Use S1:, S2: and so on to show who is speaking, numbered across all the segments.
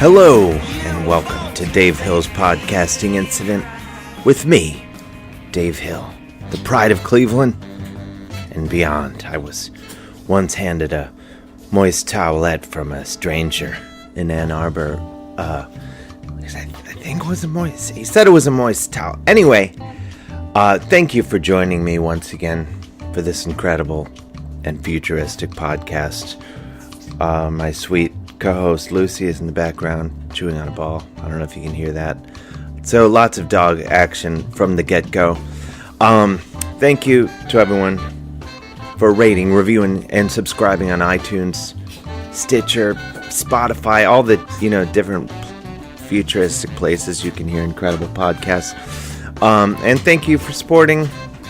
S1: Hello, and welcome to Dave Hill's podcasting incident with me, Dave Hill, the pride of Cleveland and beyond. I was once handed a moist towelette from a stranger in Ann Arbor. I think it was a moist. He said it was a moist towel. Anyway, thank you for joining me once again for this incredible and futuristic podcast. My sweet co-host Lucy is in the background chewing on a ball. I don't know if you can hear that. So lots of dog action from the get-go. Thank you to everyone for rating, reviewing, and subscribing on iTunes, Stitcher, Spotify, all the different futuristic places you can hear incredible podcasts. And thank you for supporting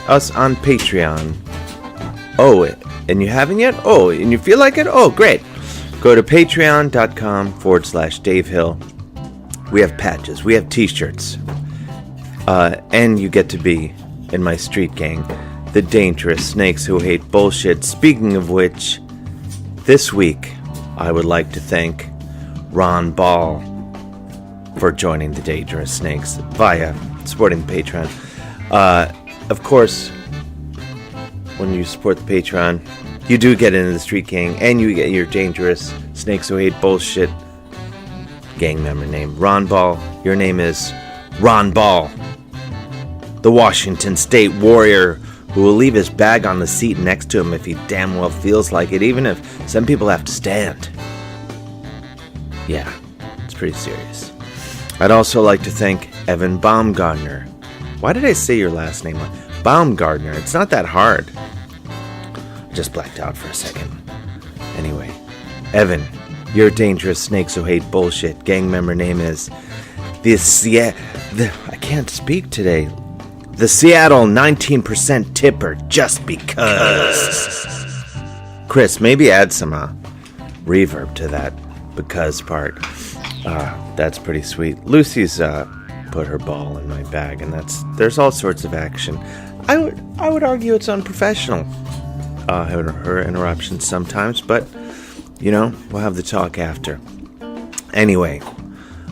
S1: us on Patreon. Oh, and you haven't yet? Oh, and you feel like it? Oh, great. Go to patreon.com/Dave Hill. We have patches. We have t-shirts. And you get to be in my street gang, the dangerous snakes who hate bullshit. Speaking of which, this week, I would like to thank Ron Ball for joining the Dangerous Snakes via supporting the Patreon. Of course, when you support the Patreon, you do get into the street gang, and you get your dangerous snakes who hate bullshit gang member name, Ron Ball. Your name is Ron Ball, the Washington State Warrior who will leave his bag on the seat next to him if he damn well feels like it, even if some people have to stand. Yeah, it's pretty serious. I'd also like to thank Evan Baumgartner. Why did I say your last name? Baumgartner. It's not that hard. Just blacked out for a second. Anyway, Evan, your dangerous snakes who hate bullshit gang member name is I can't speak today. The Seattle 19% tipper, just because. Chris, maybe add some reverb to that because part. That's pretty sweet. Lucy's put her ball in my bag, and there's all sorts of action. I would argue it's unprofessional. Her interruptions sometimes, but we'll have the talk after. Anyway,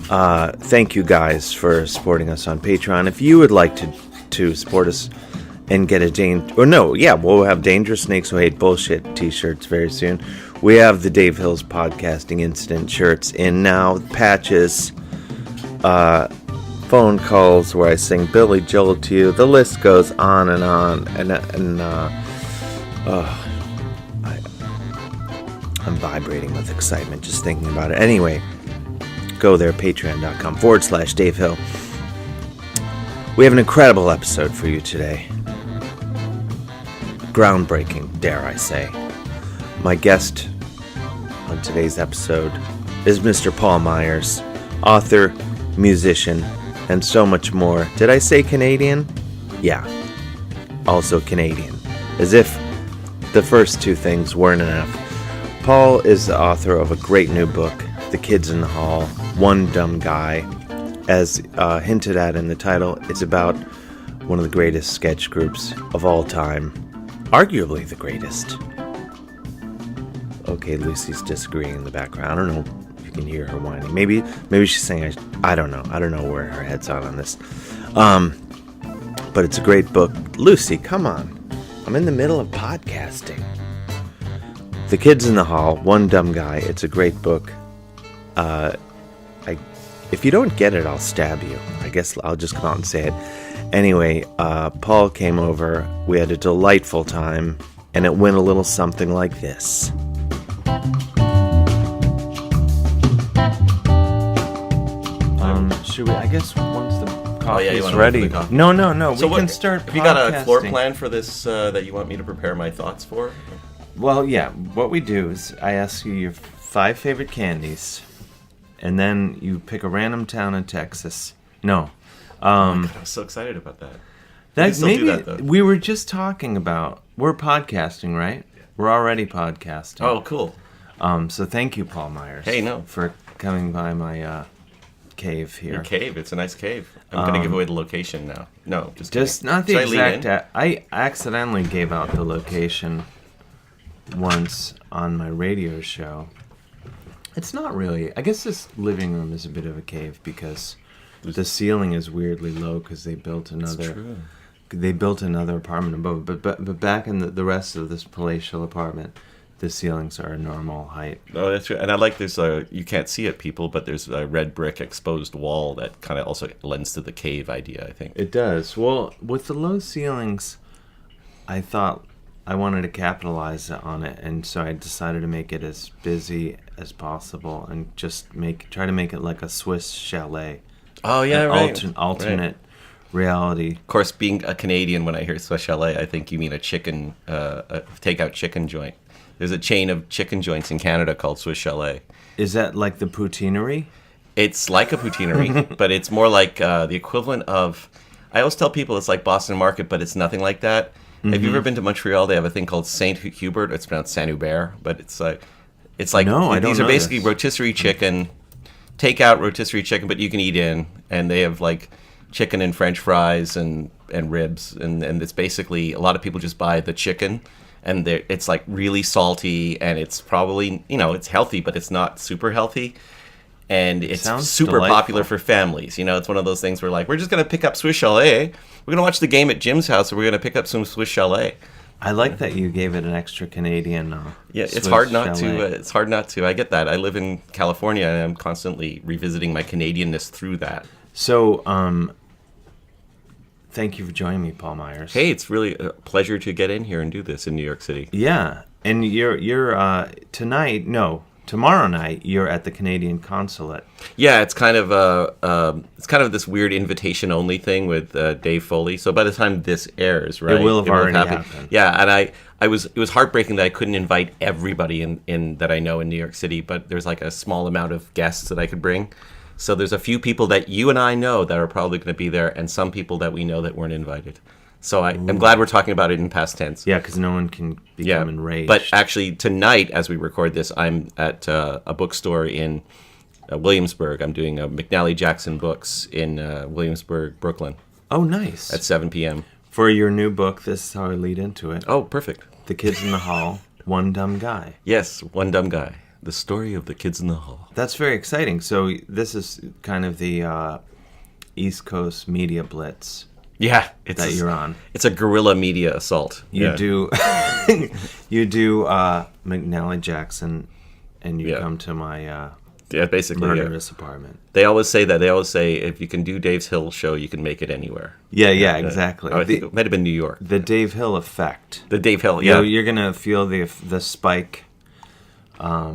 S1: thank you guys for supporting us on Patreon. If you would like to support us and get we'll have Dangerous Snakes Who Hate Bullshit t-shirts very soon. We have the Dave Hill's Podcasting Incident shirts in now, patches, phone calls where I sing Billy Joel to you. The list goes on and on, I'm vibrating with excitement just thinking about it. Anyway, go there, patreon.com/Dave Hill. We have an incredible episode for you today. Groundbreaking, dare I say. My guest on today's episode is Mr. Paul Myers, author, musician, and so much more. Did I say Canadian? Yeah, also Canadian. As if the first two things weren't enough. Paul is the author of a great new book, The Kids in the Hall, One Dumb Guy. As hinted at in the title, it's about one of the greatest sketch groups of all time. Arguably the greatest. Okay, Lucy's disagreeing in the background. I don't know if you can hear her whining. Maybe she's saying, I don't know. I don't know where her head's on this. But it's a great book. Lucy, come on. I'm in the middle of podcasting. The Kids in the Hall, One Dumb Guy. It's a great book. If you don't get it, I'll stab you. I guess I'll just come out and say it. Anyway, Paul came over. We had a delightful time, and it went a little something like this. Should we? I guess once the coffee is ready. No. So we can start.
S2: Have you got a floor plan for this that you want me to prepare my thoughts for?
S1: Well, yeah. What we do is I ask you your 5 favorite candies, and then you pick a random town in Texas. No.
S2: Oh my God, I was so excited about that.
S1: Do that, though. We were just talking about. We're podcasting, right? Yeah. We're already podcasting.
S2: Oh, cool.
S1: So thank you, Paul Myers.
S2: Hey, no.
S1: For coming by my cave here.
S2: Your cave. It's a nice cave. I'm going to give away the location now. No, just kidding.
S1: Not the exact. I accidentally gave out the location once on my radio show. It's not really. I guess this living room is a bit of a cave because the ceiling is weirdly low because they built another. They built another apartment above, but back in the rest of this palatial apartment, the ceilings are a normal height.
S2: Oh, that's right. And I like this. You can't see it, people, but there's a red brick exposed wall that kind of also lends to the cave idea, I think.
S1: It does. Well, with the low ceilings, I thought I wanted to capitalize on it, and so I decided to make it as busy as possible and just try to make it like a Swiss chalet.
S2: Oh yeah, right.
S1: Alternate reality.
S2: Of course, being a Canadian, when I hear Swiss chalet, I think you mean a takeout chicken joint. There's a chain of chicken joints in Canada called Swiss Chalet.
S1: Is that like the poutineery?
S2: It's like a poutineery, but it's more like the equivalent of... I always tell people it's like Boston Market, but it's nothing like that. Mm-hmm. Have you ever been to Montreal? They have a thing called Saint Hubert. It's pronounced Saint Hubert, but it's like
S1: no, I don't
S2: these are
S1: know
S2: basically
S1: this.
S2: rotisserie chicken, takeout rotisserie chicken, but you can eat in, and they have like chicken and French fries and ribs, and it's basically a lot of people just buy the chicken. And it's like really salty, and it's probably, it's healthy, but it's not super healthy. And it's super popular for families. It's one of those things where like, we're just going to pick up Swiss Chalet. We're going to watch the game at Jim's house, or we're going to pick up some Swiss Chalet.
S1: I like that you gave it an extra Canadian.
S2: Yeah, it's hard not to. It's hard not to. I get that. I live in California, and I'm constantly revisiting my Canadianness through that.
S1: So, thank you for joining me, Paul Myers.
S2: Hey, it's really a pleasure to get in here and do this in New York City.
S1: Yeah, and you're tomorrow night you're at the Canadian consulate.
S2: Yeah, it's kind of this weird invitation only thing with Dave Foley. So by the time this airs, right,
S1: it will have already happened.
S2: Yeah, and it was heartbreaking that I couldn't invite everybody in that I know in New York City, but there's like a small amount of guests that I could bring. So there's a few people that you and I know that are probably going to be there, and some people that we know that weren't invited. So I'm glad we're talking about it in past tense.
S1: Yeah, because no one can become enraged.
S2: But actually, tonight, as we record this, I'm at a bookstore in Williamsburg. I'm doing McNally Jackson Books in Williamsburg, Brooklyn.
S1: Oh, nice.
S2: At 7 p.m.
S1: For your new book, this is how I lead into it.
S2: Oh, perfect.
S1: The Kids in the Hall, One Dumb Guy.
S2: Yes, One Dumb Guy. The story of the kids in the hall.
S1: That's very exciting. So this is kind of the East Coast media blitz.
S2: Yeah,
S1: you're on.
S2: It's a guerrilla media assault.
S1: You do McNally Jackson, and you come to my
S2: basically
S1: murderous apartment.
S2: They always say that. They always say if you can do Dave Hill's show, you can make it anywhere.
S1: Yeah, exactly.
S2: I think it might have been New York.
S1: The Dave Hill effect.
S2: The Dave Hill. Yeah,
S1: you're gonna feel the spike.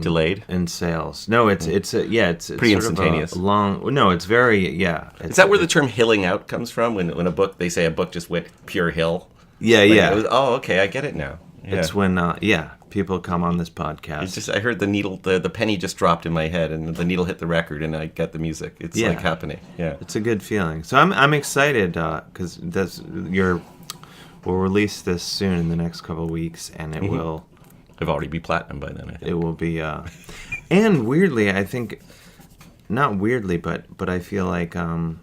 S2: Delayed
S1: in sales. No, it's
S2: pretty instantaneous.
S1: It's very
S2: Is that where the term "hilling out" comes from? When a book, they say a book just went pure hill.
S1: Yeah,
S2: yeah. Okay, I get it now. Yeah.
S1: It's when people come on this podcast.
S2: I heard the needle, the penny just dropped in my head, and the needle hit the record, and I get the music. It's like happening. Yeah,
S1: it's a good feeling. So I'm excited because we'll release this soon in the next couple of weeks, and it will.
S2: It'll already be platinum by then, I think.
S1: It will be, and weirdly, I think, not weirdly, but I feel like all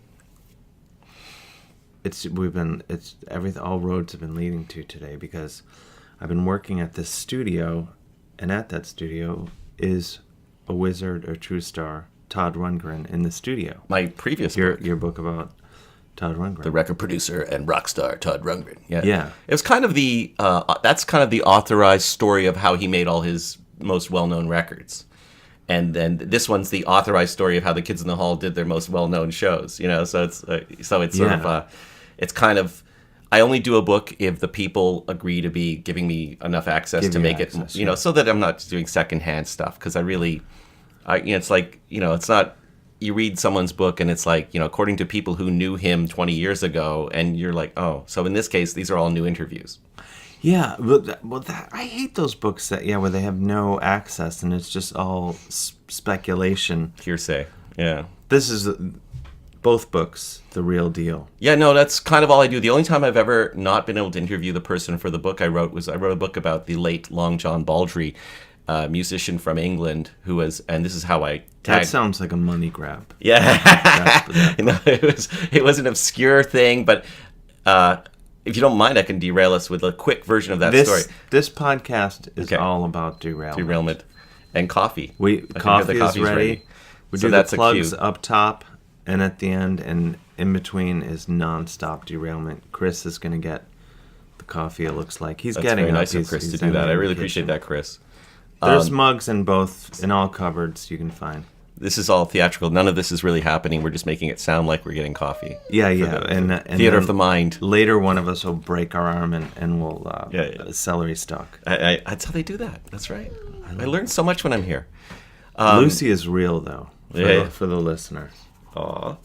S1: roads have been leading to today because I've been working at this studio, and at that studio is a wizard or true star, Todd Rundgren, in the studio.
S2: My previous
S1: book. Your book about Todd Rundgren,
S2: the record producer and rock star Todd Rundgren.
S1: Yeah.
S2: It was kind of that's kind of the authorized story of how he made all his most well-known records, and then this one's the authorized story of how the Kids in the Hall did their most well-known shows. So it's sort of it's kind of. I only do a book if the people agree to be giving me enough access to make it, so that I'm not doing secondhand stuff because it's like it's not. You read someone's book and it's like, according to people who knew him 20 years ago, and you're like, oh, so in this case, these are all new interviews.
S1: Yeah, I hate those books where they have no access and it's just all speculation.
S2: Hearsay, yeah.
S1: This is both books, the real deal.
S2: Yeah, no, that's kind of all I do. The only time I've ever not been able to interview the person for the book I wrote was I wrote a book about the late Long John Baldry, musician from England who was, and this is how I tagged.
S1: That sounds like a money grab.
S2: Yeah. It was an obscure thing, but if you don't mind, I can derail us with a quick version of that story.
S1: This podcast is all about derailment.
S2: and coffee. I think
S1: Coffee
S2: the
S1: is
S2: coffee's
S1: ready. We
S2: So
S1: do
S2: that's
S1: the
S2: a
S1: plugs
S2: cue.
S1: up top and at the end, and in between is nonstop derailment. Chris is going to get the coffee, it looks like. He's
S2: That's
S1: getting
S2: very
S1: up.
S2: nice of Chris to do
S1: in
S2: that. I
S1: the
S2: really
S1: kitchen.
S2: appreciate that, Chris.
S1: There's mugs in all cupboards you can find.
S2: This is all theatrical. None of this is really happening. We're just making it sound like we're getting coffee.
S1: Yeah.
S2: And theater
S1: then
S2: of the mind.
S1: Later, one of us will break our arm and we'll celery stalk.
S2: That's how they do that. That's right. I learned so much when I'm here.
S1: Lucy is real, though,
S2: Yeah.
S1: for the listener.
S2: Aw.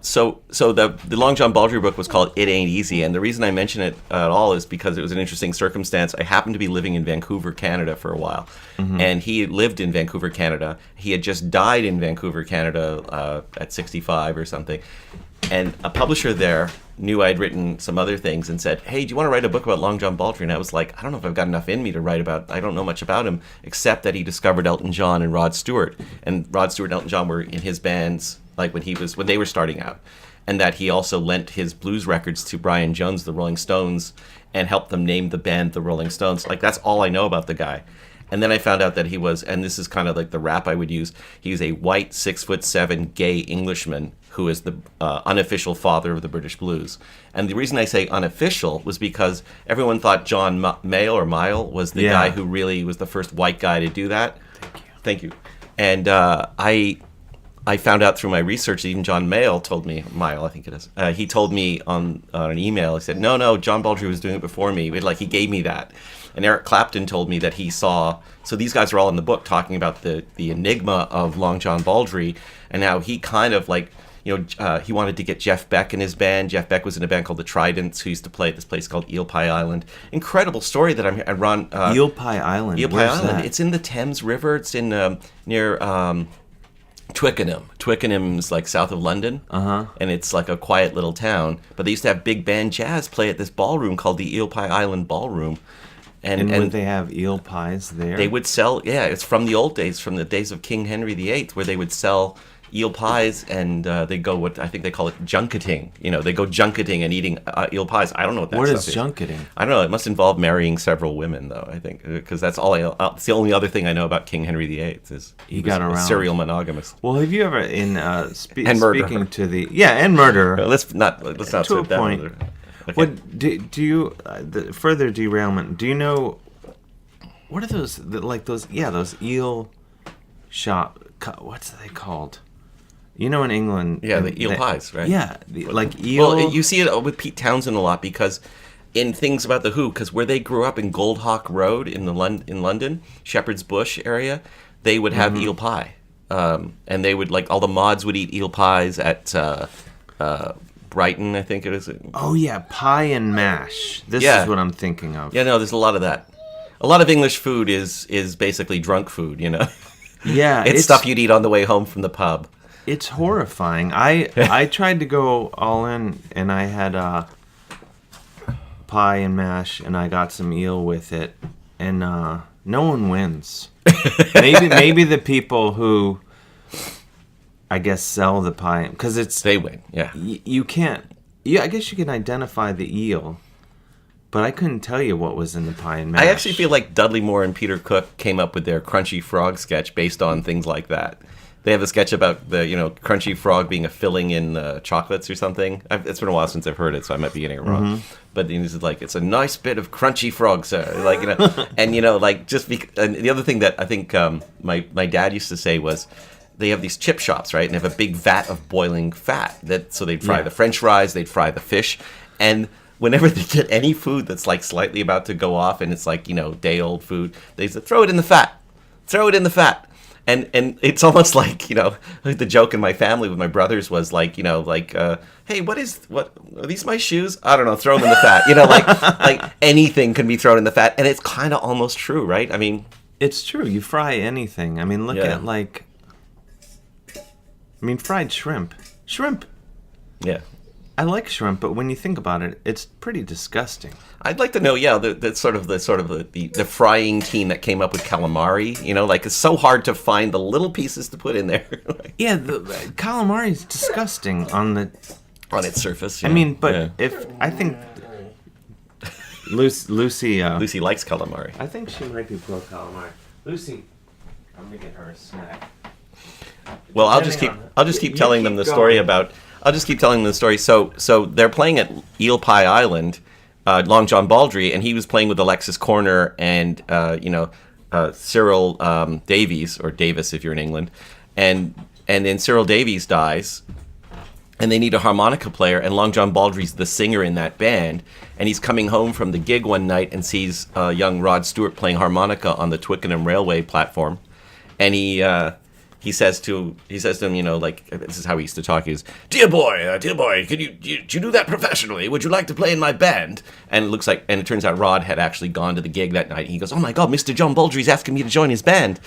S2: So the Long John Baldry book was called It Ain't Easy, and the reason I mention it at all is because it was an interesting circumstance. I happened to be living in Vancouver, Canada for a while, and he lived in Vancouver, Canada. He had just died in Vancouver, Canada at 65 or something, and a publisher there knew I'd written some other things and said, hey, do you want to write a book about Long John Baldry? And I was like, I don't know if I've got enough in me to write about. I don't know much about him, except that he discovered Elton John and Rod Stewart. And Rod Stewart and Elton John were in his bands like when they were starting out. And that he also lent his blues records to Brian Jones, the Rolling Stones, and helped them name the band the Rolling Stones. Like, that's all I know about the guy. And then I found out that he was, and this is kind of like the rap I would use, he's a white 6'7" gay Englishman who is the unofficial father of the British blues. And the reason I say unofficial was because everyone thought John Mayall was the guy who really was the first white guy to do that. Thank you. And I found out through my research, even John Mayall told me, I think it is, he told me on an email, he said, no, John Baldry was doing it before me. He gave me that. And Eric Clapton told me that he saw, so these guys are all in the book talking about the enigma of Long John Baldry, and how he kind of he wanted to get Jeff Beck in his band. Jeff Beck was in a band called the Tridents, who used to play at this place called Eel Pie Island. Incredible story that I run.
S1: Eel Pie Island?
S2: Eel Pie
S1: Where's
S2: Island.
S1: that?
S2: It's in the Thames River. It's in near Twickenham. Twickenham's like south of London, and it's like a quiet little town. But they used to have big band jazz play at this ballroom called the Eel Pie Island Ballroom.
S1: And would they have eel pies there?
S2: They would sell, it's from the old days, from the days of King Henry VIII, where they would sell eel pies, and they go what I think they call it junketing. They go junketing and eating eel pies. I don't know what that
S1: What
S2: stuff
S1: is
S2: is.
S1: junketing?
S2: I don't know. It must involve marrying several women, though, I think, because that's all. It's the only other thing I know about King Henry VIII is he
S1: got
S2: was a
S1: around.
S2: serial monogamist.
S1: Well, have you ever
S2: And murder.
S1: speaking to the and murder?
S2: Let's not
S1: to a
S2: sit down.
S1: point.
S2: Okay.
S1: What do you the further derailment? Do you know what are those those eel shop? What's they called? In England.
S2: Yeah, the eel pies, right?
S1: Yeah, like eel.
S2: Well, you see it with Pete Townsend a lot because in things about the Who, because where they grew up in Goldhawk Road in London, Shepherd's Bush area, they would have eel pie, and they would all the mods would eat eel pies at Brighton, I think it is.
S1: Oh yeah, pie and mash. This is what I'm thinking of.
S2: Yeah, no, there's a lot of that. A lot of English food is basically drunk food,
S1: Yeah,
S2: it's stuff you'd eat on the way home from the pub.
S1: It's horrifying. I tried to go all in, and I had pie and mash, and I got some eel with it, and no one wins. maybe the people who, I guess, sell the pie, because
S2: they win. Yeah,
S1: you can't. Yeah, I guess you can identify the eel, but I couldn't tell you what was in the pie and mash.
S2: I actually feel like Dudley Moore and Peter Cook came up with their Crunchy Frog sketch based on things like that. They have a sketch about the Crunchy Frog being a filling in chocolates or something. It's been a while since I've heard it, so I might be getting it wrong. But it's it's a nice bit of Crunchy Frog, sir. And and the other thing that I think my dad used to say was, they have these chip shops, right? And they have a big vat of boiling fat. So they'd fry the French fries, they'd fry the fish, and whenever they get any food that's slightly about to go off, and it's day-old food, they say, throw it in the fat. Throw it in the fat. And it's almost the joke in my family with my brothers was hey, what are these my shoes? I don't know, throw them in the fat. Like anything can be thrown in the fat, and it's kind of almost true, right? I mean,
S1: it's true. You fry anything. I mean, look at fried shrimp. Shrimp.
S2: Yeah.
S1: I like shrimp, but when you think about it, it's pretty disgusting.
S2: I'd like to know, the frying team that came up with calamari. It's so hard to find the little pieces to put in there.
S1: Yeah, the calamari is disgusting on
S2: its surface.
S1: I mean, but if I think Lucy
S2: Lucy likes calamari.
S1: I think she might be pro calamari. Lucy, I'm gonna get her a snack.
S2: Well, I'll just keep telling them the story about. I'll just keep telling them the story. So they're playing at Eel Pie Island, Long John Baldry, and he was playing with Alexis Corner and Cyril Davies, or Davis if you're in England, and then Cyril Davies dies, and they need a harmonica player, and Long John Baldry's the singer in that band, and he's coming home from the gig one night and sees young Rod Stewart playing harmonica on the Twickenham railway platform, and he says to him, like, this is how he used to talk. He goes, dear boy, do you do that professionally? Would you like to play in my band? And it turns out Rod had actually gone to the gig that night. And he goes, oh my God, Mr. John Baldry's asking me to join his band.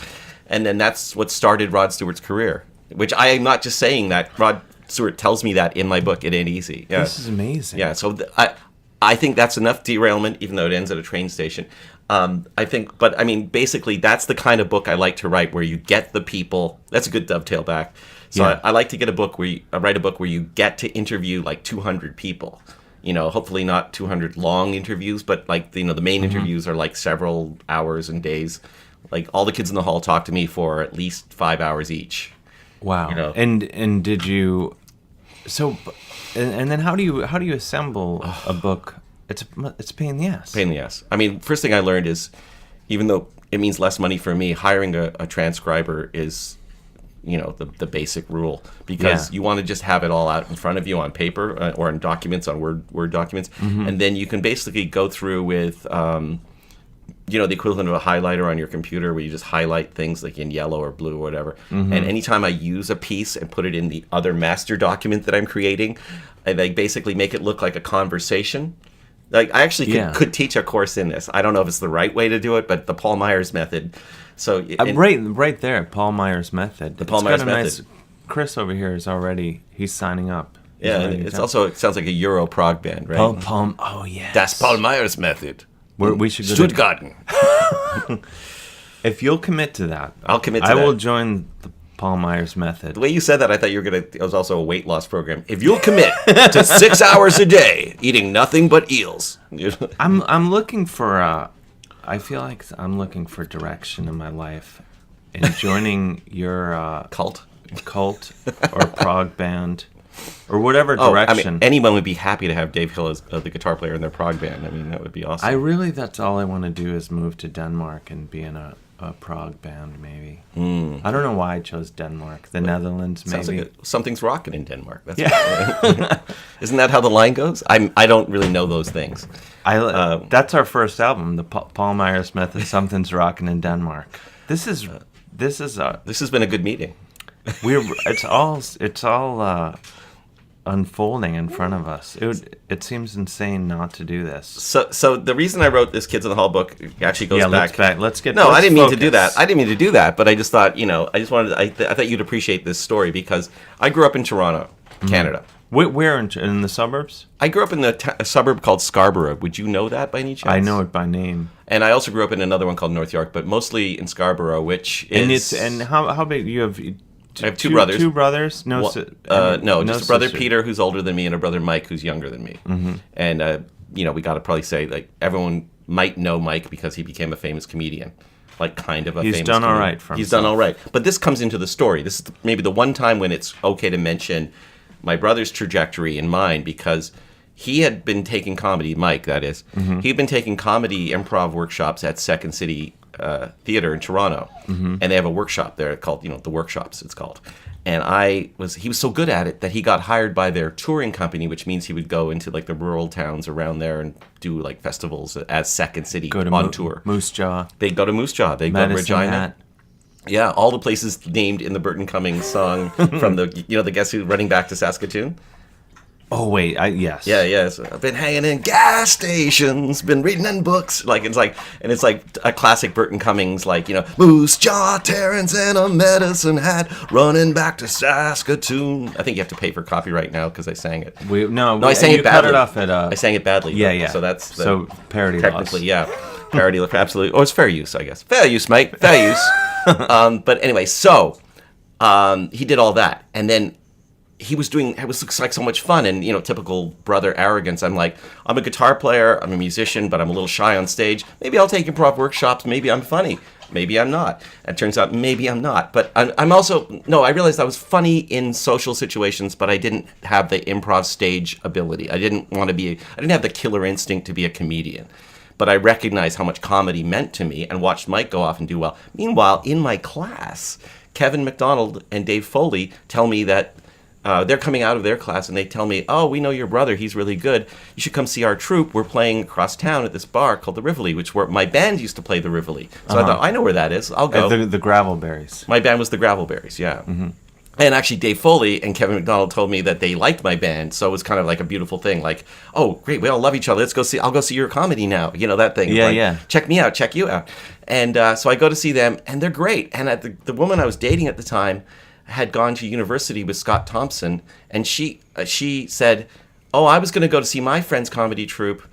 S2: And then that's what started Rod Stewart's career, which I am not just saying that. Rod Stewart tells me that in my book, It Ain't Easy. Yeah.
S1: This is amazing.
S2: Yeah, so I think that's enough derailment, even though it ends at a train station. Basically, that's the kind of book I like to write, where you get the people. That's a good dovetail back. So yeah. I like to get write a book where you get to interview like 200 people. Hopefully not 200 long interviews, but like the main interviews are like several hours and days. Like all the kids in the hall talk to me for at least 5 hours each.
S1: Wow. And did you? So, and then how do you assemble a book? It's a pain in the ass.
S2: Pain in the ass. I mean, first thing I learned is, even though it means less money for me, hiring a transcriber is, the basic rule, because you want to just have it all out in front of you on paper or in documents, on Word documents, and then you can basically go through with, the equivalent of a highlighter on your computer, where you just highlight things like in yellow or blue or whatever. And anytime I use a piece and put it in the other master document that I'm creating, I basically make it look like a conversation. Like, I actually could teach a course in this. I don't know if it's the right way to do it, but the Paul Myers method. So
S1: right there, Paul Myers method.
S2: The Paul Myers method.
S1: Chris over here he's signing up.
S2: It sounds like a Euro prog band, right?
S1: Oh yeah.
S2: Das Paul Myers method.
S1: We should go
S2: Stuttgarten.
S1: If you'll commit to that,
S2: I'll commit to that.
S1: I will join the Paul Myers method.
S2: The way you said that, I thought it was also a weight loss program. If you'll commit to 6 hours a day eating nothing but eels.
S1: I'm looking for I feel like I'm looking for direction in my life, and joining your
S2: cult
S1: or prog band or whatever direction.
S2: Anyone would be happy to have Dave Hill as the guitar player in their prog band. I mean, that would be awesome.
S1: That's all I want to do, is move to Denmark and be in a prog band, maybe. I don't know why I chose Denmark. The Netherlands, maybe.
S2: Sounds like something's rocking in Denmark. Isn't that how the line goes? I don't really know those things.
S1: That's our first album, the Paul Myers Method. Something's rocking in Denmark. This has
S2: been a good meeting.
S1: It's all unfolding in front of us. It seems insane not to do this.
S2: So the reason I wrote this Kids in the Hall book actually goes back.
S1: Let's get.
S2: No, I didn't mean to do that. I didn't mean to do that. But I just thought, I thought you'd appreciate this story, because I grew up in Toronto, Canada.
S1: Where in the suburbs?
S2: I grew up in a suburb called Scarborough. Would you know that by any chance?
S1: I know it by name.
S2: And I also grew up in another one called North York, but mostly in Scarborough, which is.
S1: And how big you have?
S2: I have two brothers.
S1: Two brothers? No,
S2: just a brother
S1: sister.
S2: Peter, who's older than me, and a brother Mike, who's younger than me. And we got to probably say, like, everyone might know Mike because he became a famous comedian, like kind of a famous.
S1: He's done all right.
S2: He's done all right. But this comes into the story. This is maybe the one time when it's okay to mention my brother's trajectory and mine, because he had been taking comedy. Mike, that is. He'd been taking comedy improv workshops at Second City Theater in Toronto, and they have a workshop there called, the Workshops, it's called. And he was so good at it that he got hired by their touring company, which means he would go into like the rural towns around there and do like festivals as Second City on tour.
S1: Moose Jaw.
S2: They go to Moose Jaw. They go to Regina.
S1: Hat.
S2: Yeah, all the places named in the Burton Cummings song from the Guess Who, Running Back to Saskatoon.
S1: Oh wait, yes.
S2: Yeah. So I've been hanging in gas stations, been reading in books. It's like a classic Burton Cummings, Moose Jaw, Terrence, and a medicine hat, running back to Saskatoon. I think you have to pay for copyright now because I sang it.
S1: I
S2: sang it badly.
S1: Cut it off at.
S2: I sang it badly.
S1: Yeah.
S2: So that's
S1: parody
S2: technically,
S1: loss.
S2: Yeah, parody, absolutely. Or it's fair use, I guess. Fair use, mate. Fair use. But anyway, so he did all that, and then. It was like so much fun, and typical brother arrogance. I'm like, I'm a guitar player, I'm a musician, but I'm a little shy on stage. Maybe I'll take improv workshops. Maybe I'm funny. maybe I'm not. It turns out maybe I'm not. But I'm also, no, I realized I was funny in social situations, but I didn't have the improv stage ability. I didn't have the killer instinct to be a comedian. But I recognized how much comedy meant to me and watched Mike go off and do well. Meanwhile, in my class, Kevin McDonald and Dave Foley tell me that they're coming out of their class and they tell me, oh, we know your brother. He's really good. You should come see our troupe. We're playing across town at this bar called the Rivoli, my band used to play the Rivoli. So I thought, I know where that is. I'll go.
S1: The Gravelberries.
S2: My band was the Gravelberries, yeah. Mm-hmm. And actually, Dave Foley and Kevin McDonald told me that they liked my band, so it was kind of like a beautiful thing. Like, oh, great, we all love each other. Let's go see. I'll go see your comedy now. You know that thing.
S1: Yeah,
S2: like,
S1: yeah.
S2: Check me out. Check you out. And so I go to see them, and they're great. And the woman I was dating at the time had gone to university with Scott Thompson, and she said, "Oh, I was going to go to see my friend's comedy troupe.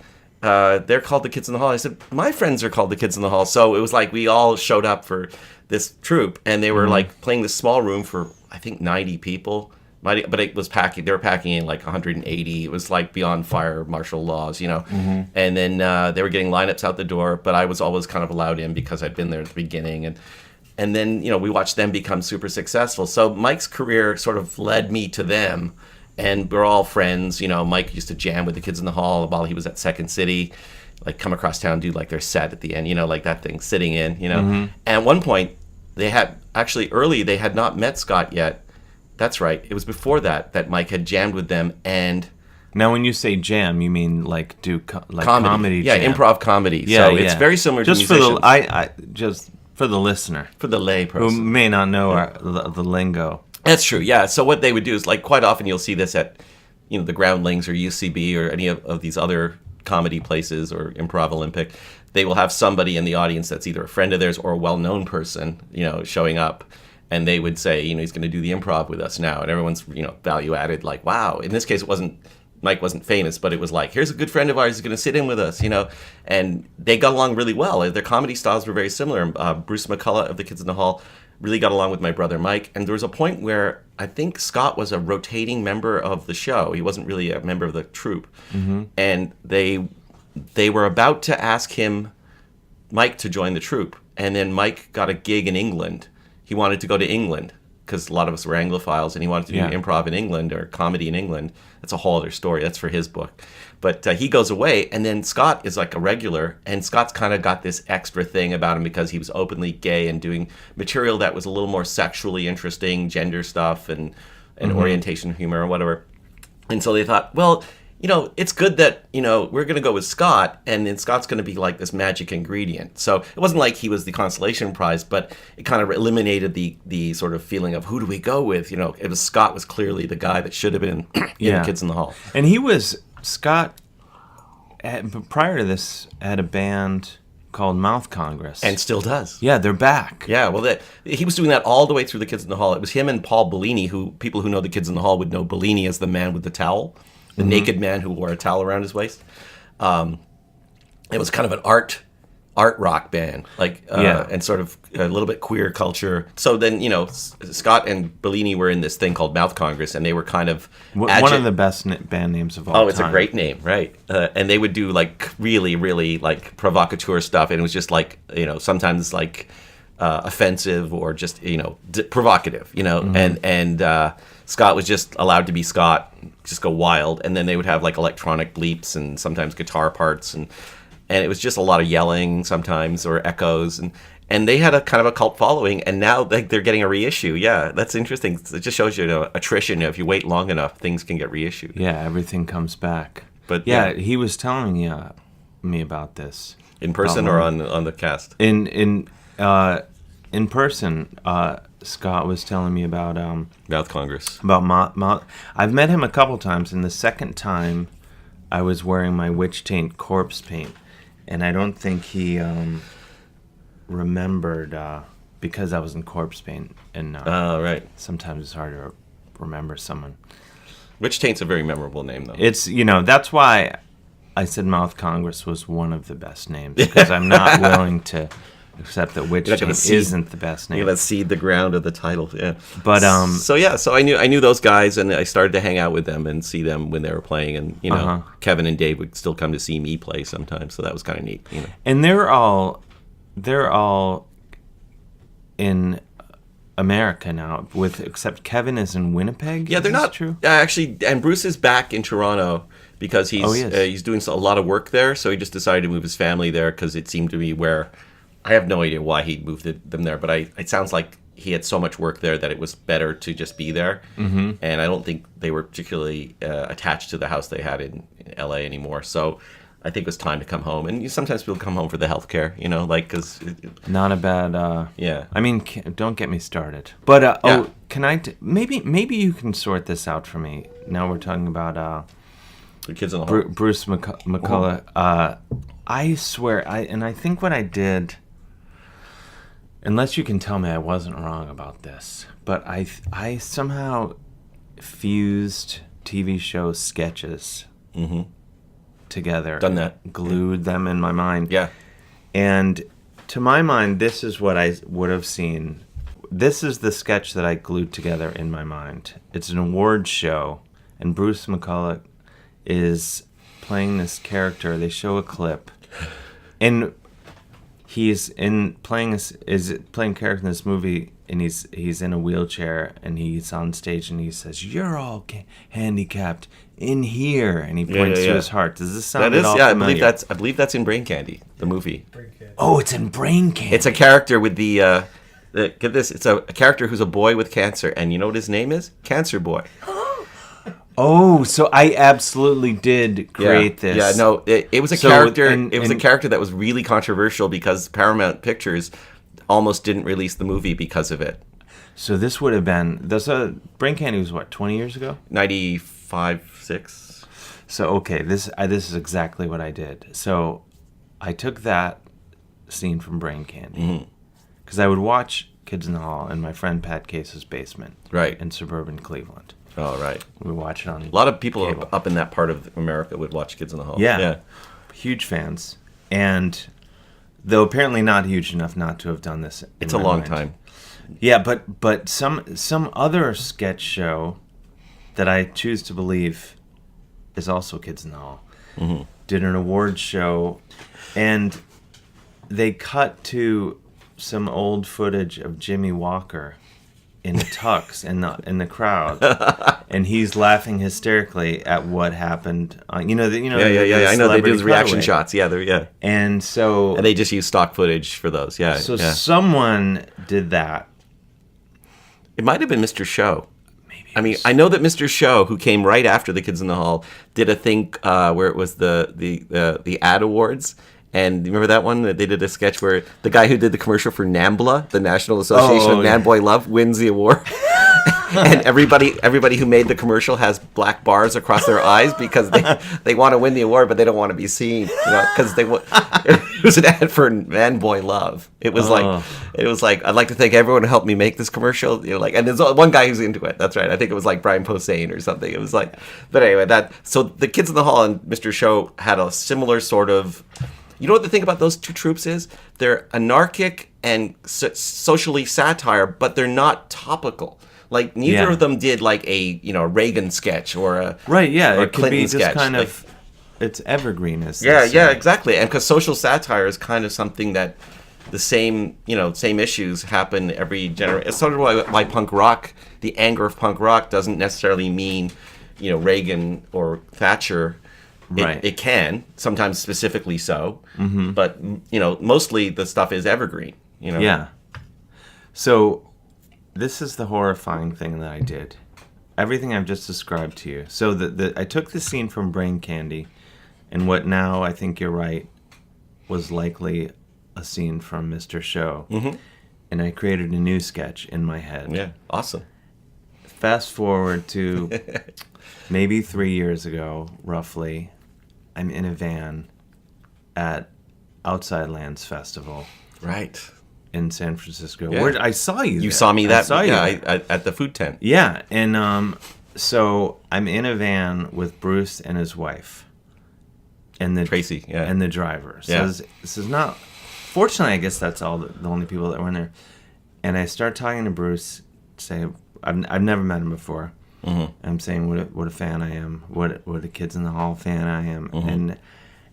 S2: They're called the Kids in the Hall." I said, "My friends are called the Kids in the Hall." So it was like we all showed up for this troupe, and they were like playing this small room for, I think, 90 people. But it was packing. They were packing in like 180. It was like beyond fire martial laws, you know. Mm-hmm. And then they were getting lineups out the door, but I was always kind of allowed in because I'd been there at the beginning. And then, you know, we watched them become super successful. So Mike's career sort of led me to them, and we're all friends. You know, Mike used to jam with the Kids in the Hall while he was at Second City, like come across town, do like their set at the end, you know, like that thing, sitting in, you know. Mm-hmm. And at one point, they had not met Scott yet. That's right. It was before that Mike had jammed with them. And
S1: now, when you say jam, you mean like do comedy?
S2: Yeah,
S1: jam.
S2: Improv comedy.
S1: Yeah,
S2: so it's very similar
S1: just
S2: to musicians.
S1: Just for the listener,
S2: for the lay person
S1: who may not know the lingo.
S2: That's true. Yeah. So what they would do is, like, quite often you'll see this at, you know, the Groundlings or UCB or any of these other comedy places or Improv Olympic. They will have somebody in the audience that's either a friend of theirs or a well-known person, you know, showing up. And they would say, you know, he's going to do the improv with us now. And everyone's, you know, value added, like, wow. In this case, Mike wasn't famous, but it was like, here's a good friend of ours who's going to sit in with us, you know. And they got along really well. Their comedy styles were very similar. Bruce McCulloch of the Kids in the Hall really got along with my brother Mike. And there was a point where I think Scott was a rotating member of the show. He wasn't really a member of the troupe. Mm-hmm. And they were about to ask Mike to join the troupe. And then Mike got a gig in England. He wanted to go to England because a lot of us were Anglophiles, and he wanted to do improv in England or comedy in England. That's a whole other story. That's for his book. But he goes away, and then Scott is like a regular, and Scott's kind of got this extra thing about him because he was openly gay and doing material that was a little more sexually interesting, gender stuff and orientation humor or whatever. And so they thought, well, you know, it's good that, you know, we're going to go with Scott, and then Scott's going to be like this magic ingredient. So it wasn't like he was the consolation prize, but it kind of eliminated the sort of feeling of who do we go with? You know, Scott was clearly the guy that should have been in the Kids in the Hall.
S1: And Scott, prior to this, had a band called Mouth Congress.
S2: And still does.
S1: Yeah, they're back.
S2: Yeah, well, he was doing that all the way through the Kids in the Hall. It was him and Paul Bellini, who people who know the Kids in the Hall would know Bellini as the man with the towel. The naked man who wore a towel around his waist. It was kind of an art rock band, and sort of a little bit queer culture. So then, you know, Scott and Bellini were in this thing called Mouth Congress, and they were kind of
S1: one of the best band names of all time.
S2: Oh, it's a great name, right? And they would do like really, really like provocateur stuff, and it was just like, you know, sometimes like offensive or just, you know, provocative, you know, and Scott was just allowed to be Scott, just go wild, and then they would have like electronic bleeps and sometimes guitar parts, and it was just a lot of yelling sometimes or echoes, and they had a kind of a cult following, and now they're getting a reissue. Yeah, that's interesting. It just shows you, attrition. If you wait long enough, things can get reissued.
S1: Yeah, everything comes back.
S2: But
S1: yeah, he was telling me about this
S2: in person or on the cast.
S1: In person. Scott was telling me about
S2: Mouth Congress.
S1: About I've met him a couple times, and the second time I was wearing my witch taint corpse paint, and I don't think he remembered because I was in corpse paint. And
S2: right.
S1: Sometimes it's hard to remember someone.
S2: Witch taint's a very memorable name, though.
S1: It's, you know, that's why I said Mouth Congress was one of the best names, because I'm not willing to accept that witch taint isn't the best name.
S2: You're gonna seed the ground of the title, yeah.
S1: But
S2: so I knew those guys, and I started to hang out with them and see them when they were playing, and you know, Kevin and Dave would still come to see me play sometimes, so that was kind of neat, you know.
S1: And they're all in America now, except Kevin is in Winnipeg.
S2: Yeah,
S1: is
S2: they're
S1: this
S2: not
S1: true.
S2: actually. And Bruce is back in Toronto because he's doing a lot of work there. So he just decided to move his family there because it seemed to be where. I have no idea why he moved them there, but it sounds like he had so much work there that it was better to just be there. Mm-hmm. And I don't think they were particularly attached to the house they had in L.A. anymore. So I think it was time to come home. And sometimes people come home for the healthcare, because
S1: not a bad.
S2: Yeah.
S1: I mean, don't get me started. But
S2: Yeah.
S1: can I? Maybe you can sort this out for me. Now we're talking about
S2: the kids in the hall.
S1: Bruce McCulloch. I swear, I think what I did. Unless you can tell me I wasn't wrong about this, but I somehow fused TV show sketches together.
S2: Done that.
S1: Glued them in my mind.
S2: Yeah.
S1: And to my mind, this is what I would have seen. This is the sketch that I glued together in my mind. It's an awards show, and Bruce McCulloch is playing this character. They show a clip, and he's playing character in this movie, and he's in a wheelchair, and he's on stage, and he says, "You're all handicapped in here," and he points to his heart. Does this sound at all familiar?
S2: I believe that's in Brain Candy, the movie.
S1: Oh, it's in Brain Candy.
S2: It's a character with the get this. It's a character who's a boy with cancer, and you know what his name is? Cancer Boy.
S1: Oh, so I absolutely did create this.
S2: Yeah, no, it was a character. It was a character that was really controversial because Paramount Pictures almost didn't release the movie because of it.
S1: So this would have been Brain Candy was what, 20 years ago?
S2: 95, 6.
S1: So okay, this is exactly what I did. So I took that scene from Brain Candy because I would watch Kids in the Hall in my friend Pat Case's basement,
S2: right,
S1: in suburban Cleveland.
S2: Oh, right.
S1: We watch it on
S2: a lot of people
S1: cable.
S2: up in that part of America would watch Kids in the Hall.
S1: Yeah. Huge fans. And though apparently not huge enough not to have done this.
S2: It's a long time.
S1: Yeah, but some other sketch show that I choose to believe is also Kids in the Hall did an awards show, and they cut to some old footage of Jimmy Walker in a tux in the crowd, and he's laughing hysterically at what happened.
S2: I know they do those reaction shots. Yeah,
S1: and
S2: they just use stock footage for those. Yeah.
S1: So someone did that.
S2: It might have been Mr. Show. Maybe. I mean, I know that Mr. Show, who came right after the Kids in the Hall, did a thing where it was the ad awards. And you remember that one? They did a sketch where the guy who did the commercial for NAMBLA, the National Association of Man Boy Love, wins the award. And everybody who made the commercial has black bars across their eyes because they want to win the award, but they don't want to be seen. Because it was an ad for Man Boy Love. It was like I'd like to thank everyone who helped me make this commercial. And there's one guy who's into it. That's right. I think it was like Brian Posehn or something. It was like, but anyway, so the Kids in the Hall and Mr. Show had a similar sort of. You know what the thing about those two troupes is? They're anarchic and socially satire, but they're not topical. Like neither of them did like a Reagan sketch or a
S1: right. Yeah,
S2: or
S1: it could
S2: Clinton
S1: be just
S2: sketch.
S1: kind of it's evergreen.
S2: Yeah, exactly. And because social satire is kind of something that the same issues happen every generation. It's sort of why punk rock, the anger of punk rock, doesn't necessarily mean Reagan or Thatcher.
S1: Right.
S2: It can, sometimes specifically so, but, mostly the stuff is evergreen,
S1: Yeah. So this is the horrifying thing that I did. Everything I've just described to you. So I took the scene from Brain Candy, and what now, I think you're right, was likely a scene from Mr. Show. And I created a new sketch in my head.
S2: Yeah, awesome.
S1: Fast forward to maybe 3 years ago, roughly. I'm in a van at Outside Lands Festival.
S2: Right.
S1: In San Francisco.
S2: Yeah.
S1: Where I saw you.
S2: You saw me that.
S1: I
S2: at the food tent.
S1: Yeah, and so I'm in a van with Bruce and his wife, and
S2: Tracy,
S1: and the driver. So this is not. Fortunately, I guess that's all the only people that were in there. And I start talking to Bruce. Say I've never met him before. I'm saying what a fan I am, what a Kids in the Hall fan I am,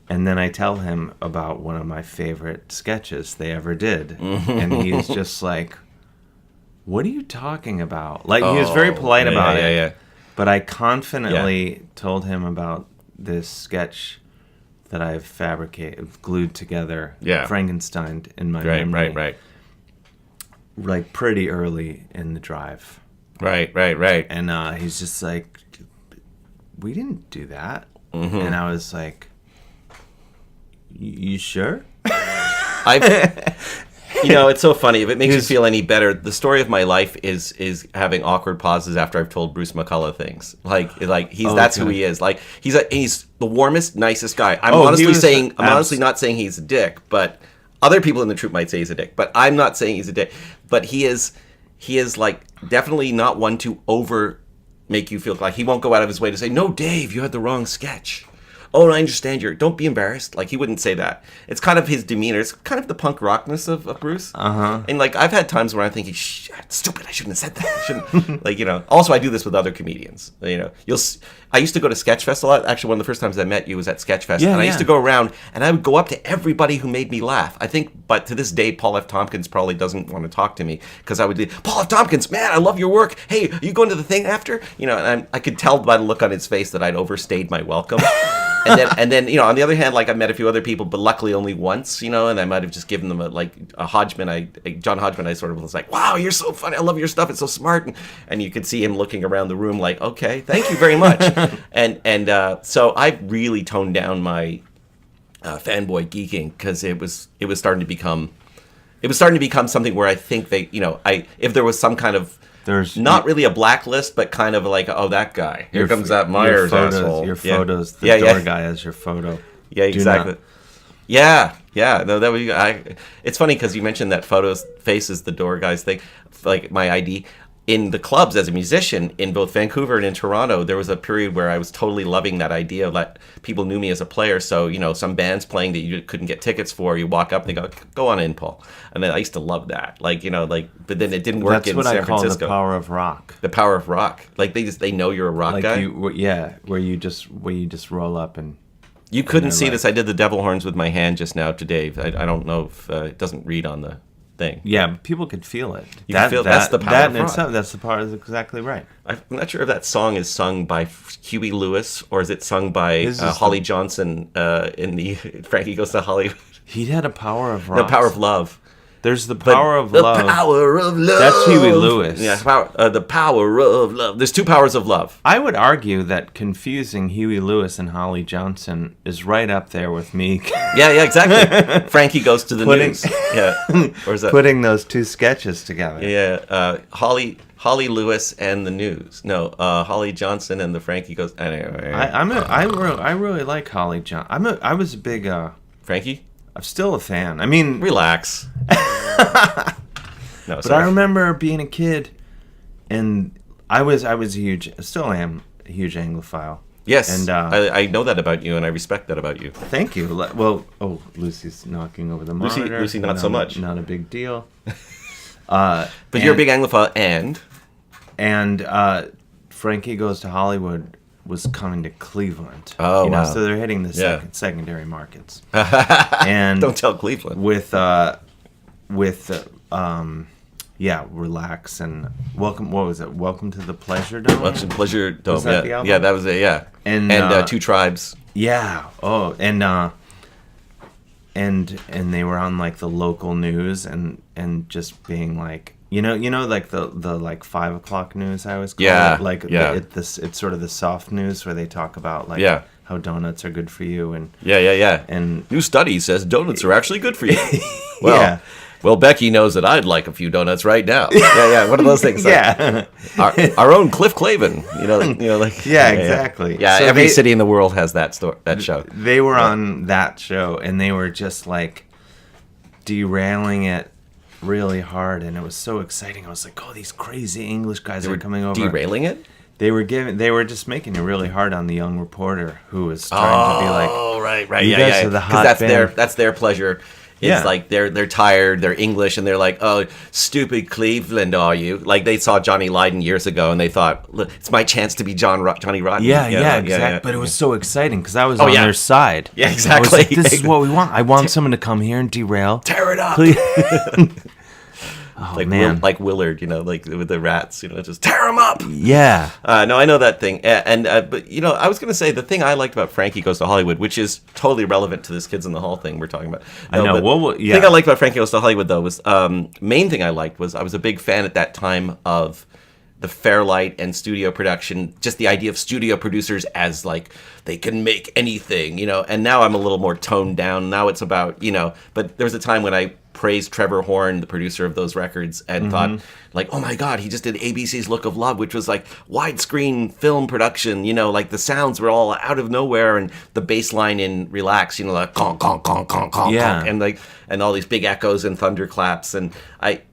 S1: and then I tell him about one of my favorite sketches they ever did, and he's just like, what are you talking about? Like, he was very polite about it.
S2: Yeah.
S1: But I confidently told him about this sketch that I've fabricated, glued together, Frankenstein in my memory.
S2: Right.
S1: Like, pretty early in the drive.
S2: Right.
S1: And he's just like, we didn't do that. Mm-hmm. And I was like, you sure?
S2: It's so funny. If it makes you feel any better, the story of my life is having awkward pauses after I've told Bruce McCulloch things. That's who he is. Like he's the warmest, nicest guy. I'm honestly not saying he's a dick, but other people in the troupe might say he's a dick. But I'm not saying he's a dick. But he is like definitely not one to over make you feel like he won't go out of his way to say, "No, Dave, you had the wrong sketch." Oh, I understand. Don't be embarrassed. Like, he wouldn't say that. It's kind of his demeanor. It's kind of the punk rockness of Bruce.
S1: Uh-huh.
S2: And, like, I've had times where I'm thinking, stupid, I shouldn't have said that. I shouldn't. Also, I do this with other comedians. I used to go to Sketchfest a lot. Actually, one of the first times I met you was at Sketchfest. I used to go around, and I would go up to everybody who made me laugh. But to this day, Paul F. Tompkins probably doesn't want to talk to me, because I would be, Paul F. Tompkins, man, I love your work. Hey, are you going to the thing after? And I could tell by the look on his face that I'd overstayed my welcome. And then on the other hand, like, I met a few other people, but luckily only once, and I might have just given them John Hodgman, I sort of was like, wow, you're so funny. I love your stuff. It's so smart. And you could see him looking around the room like, okay, thank you very much. So I really toned down my fanboy geeking, because it was starting to become something where I think if there was some kind of, there's not really a blacklist, but kind of like, oh, that guy. Here comes that Myers asshole.
S1: Your photos, the door guy has your photo.
S2: Yeah, exactly. Yeah. No, that was. It's funny because you mentioned that faces the door guys thing, like my ID. In the clubs as a musician in both Vancouver and in Toronto, there was a period where I was totally loving that idea that people knew me as a player. So, some bands playing that you couldn't get tickets for, you walk up and they go on in, Paul. And then I used to love that. But then it didn't work in San Francisco. That's what I call the
S1: power of rock.
S2: The power of rock. Like they know you're a rock guy.
S1: Where you just roll up and.
S2: You couldn't see this. I did the devil horns with my hand just now to Dave. I don't know if it doesn't read on the thing.
S1: Yeah, but people could feel it.
S2: That's the power of rock.
S1: That's the part that's exactly right.
S2: I'm not sure if that song is sung by Huey Lewis or is it sung by Holly Johnson in the Frankie Goes to Hollywood.
S1: He had a power of rock.
S2: The power of love.
S1: There's the power of love.
S2: The power of love.
S1: That's Huey Lewis.
S2: Yeah, the power of love. There's two powers of love.
S1: I would argue that confusing Huey Lewis and Holly Johnson is right up there with me.
S2: Yeah, exactly. Frankie Goes to the News. Yeah. Or is that?
S1: Putting those two sketches together.
S2: Yeah. Holly Lewis and the News. No, Holly Johnson and the Frankie Goes. Anyway.
S1: I really like Holly Johnson. I was a big
S2: Frankie.
S1: I'm still a fan. I mean,
S2: relax.
S1: But I remember being a kid, and I still am a huge Anglophile.
S2: Yes, and I know that about you, and I respect that about you.
S1: Thank you. Well, Lucy's knocking over the monitor.
S2: Lucy, not so much.
S1: Not a big deal.
S2: But you're a big Anglophile,
S1: and Frankie Goes to Hollywood was coming to Cleveland.
S2: Oh, wow.
S1: So they're hitting the secondary markets. And
S2: don't tell Cleveland.
S1: With Relax and Welcome. What was it? Welcome to the Pleasure Dome.
S2: Welcome to the Pleasure Dome.
S1: Was that the album?
S2: Yeah, that was it. Yeah, and Two Tribes.
S1: Yeah. Oh, and they were on like the local news and just being like. Like the like 5 o'clock news I always call it. It's sort of the soft news where they talk about how donuts are good for you and
S2: and new study says donuts are actually good for you. Well, Becky knows that I'd like a few donuts right now. One of those things. Our own Cliff Clavin.
S1: Exactly.
S2: Yeah, so every city in the world has that show.
S1: They were on that show and they were just like derailing it really hard, and it was so exciting. I was like, oh, these crazy English guys are coming over.
S2: Derailing it?
S1: They were just making it really hard on the young reporter who was trying to be like,
S2: oh, right.
S1: You guys are the hot band.
S2: That's their pleasure. It's like they're tired, they're English, and they're like, oh, stupid Cleveland, are you? Like they saw Johnny Lydon years ago, and they thought, look, it's my chance to be Johnny Rotten.
S1: Exactly. But it was so exciting because I was on their side.
S2: Yeah, exactly.
S1: I was like, this is what we want. I want someone to come here and derail.
S2: Tear it up.
S1: Oh,
S2: like
S1: man.
S2: like Willard, like with the rats, just tear them up.
S1: Yeah.
S2: No, I know that thing, but I was going to say the thing I liked about Frankie Goes to Hollywood, which is totally relevant to this Kids in the Hall thing we're talking about.
S1: I know.
S2: But the thing I liked about Frankie Goes to Hollywood, though, was main thing I liked was I was a big fan at that time of the Fairlight and studio production, just the idea of studio producers as like they can make anything, and now I'm a little more toned down. Now it's about, but there was a time when I praised Trevor Horn, the producer of those records, and thought like, oh my God, he just did ABC's Look of Love, which was like widescreen film production, like the sounds were all out of nowhere, and the bass line in Relax, like conk, conk, conk, conk, conk,
S1: yeah.
S2: conk, and all these big echoes and thunderclaps. And I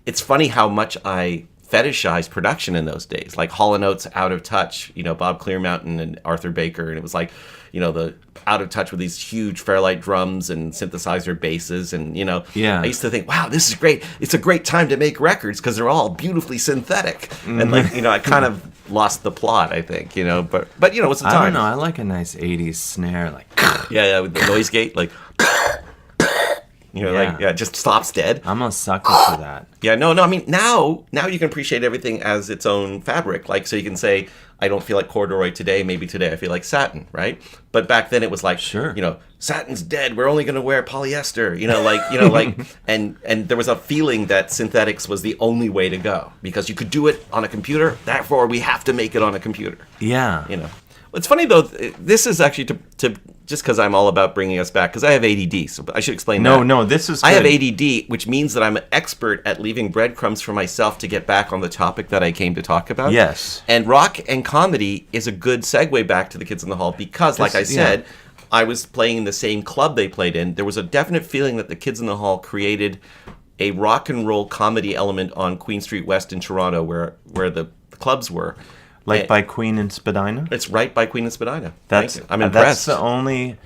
S2: it's funny how much I fetishized production in those days, like Hall & Oates, Out of Touch, Bob Clearmountain and Arthur Baker, and it was like, the Out of Touch with these huge Fairlight drums and synthesizer basses, and I used to think, wow, this is great. It's a great time to make records because they're all beautifully synthetic, and I kind of lost the plot, I think, but what's the time?
S1: I don't know. I like a nice '80s snare, like
S2: yeah, with the noise gate, like. It just stops dead.
S1: I'm a sucker for that.
S2: Yeah, no. I mean, now you can appreciate everything as its own fabric. Like, so you can say, I don't feel like corduroy today. Maybe today I feel like satin, right? But back then it was like,
S1: sure,
S2: satin's dead. We're only going to wear polyester. And there was a feeling that synthetics was the only way to go because you could do it on a computer. Therefore, we have to make it on a computer.
S1: Yeah.
S2: It's funny though. This is actually to just because I'm all about bringing us back because I have ADD, so I should explain that.
S1: No, this is good.
S2: I have ADD, which means that I'm an expert at leaving breadcrumbs for myself to get back on the topic that I came to talk about.
S1: Yes.
S2: And rock and comedy is a good segue back to the Kids in the Hall because, like I said, I was playing in the same club they played in. There was a definite feeling that the Kids in the Hall created a rock and roll comedy element on Queen Street West in Toronto, where the clubs were.
S1: Like by Queen and Spadina?
S2: It's right by Queen and Spadina. I'm impressed.
S1: That's the only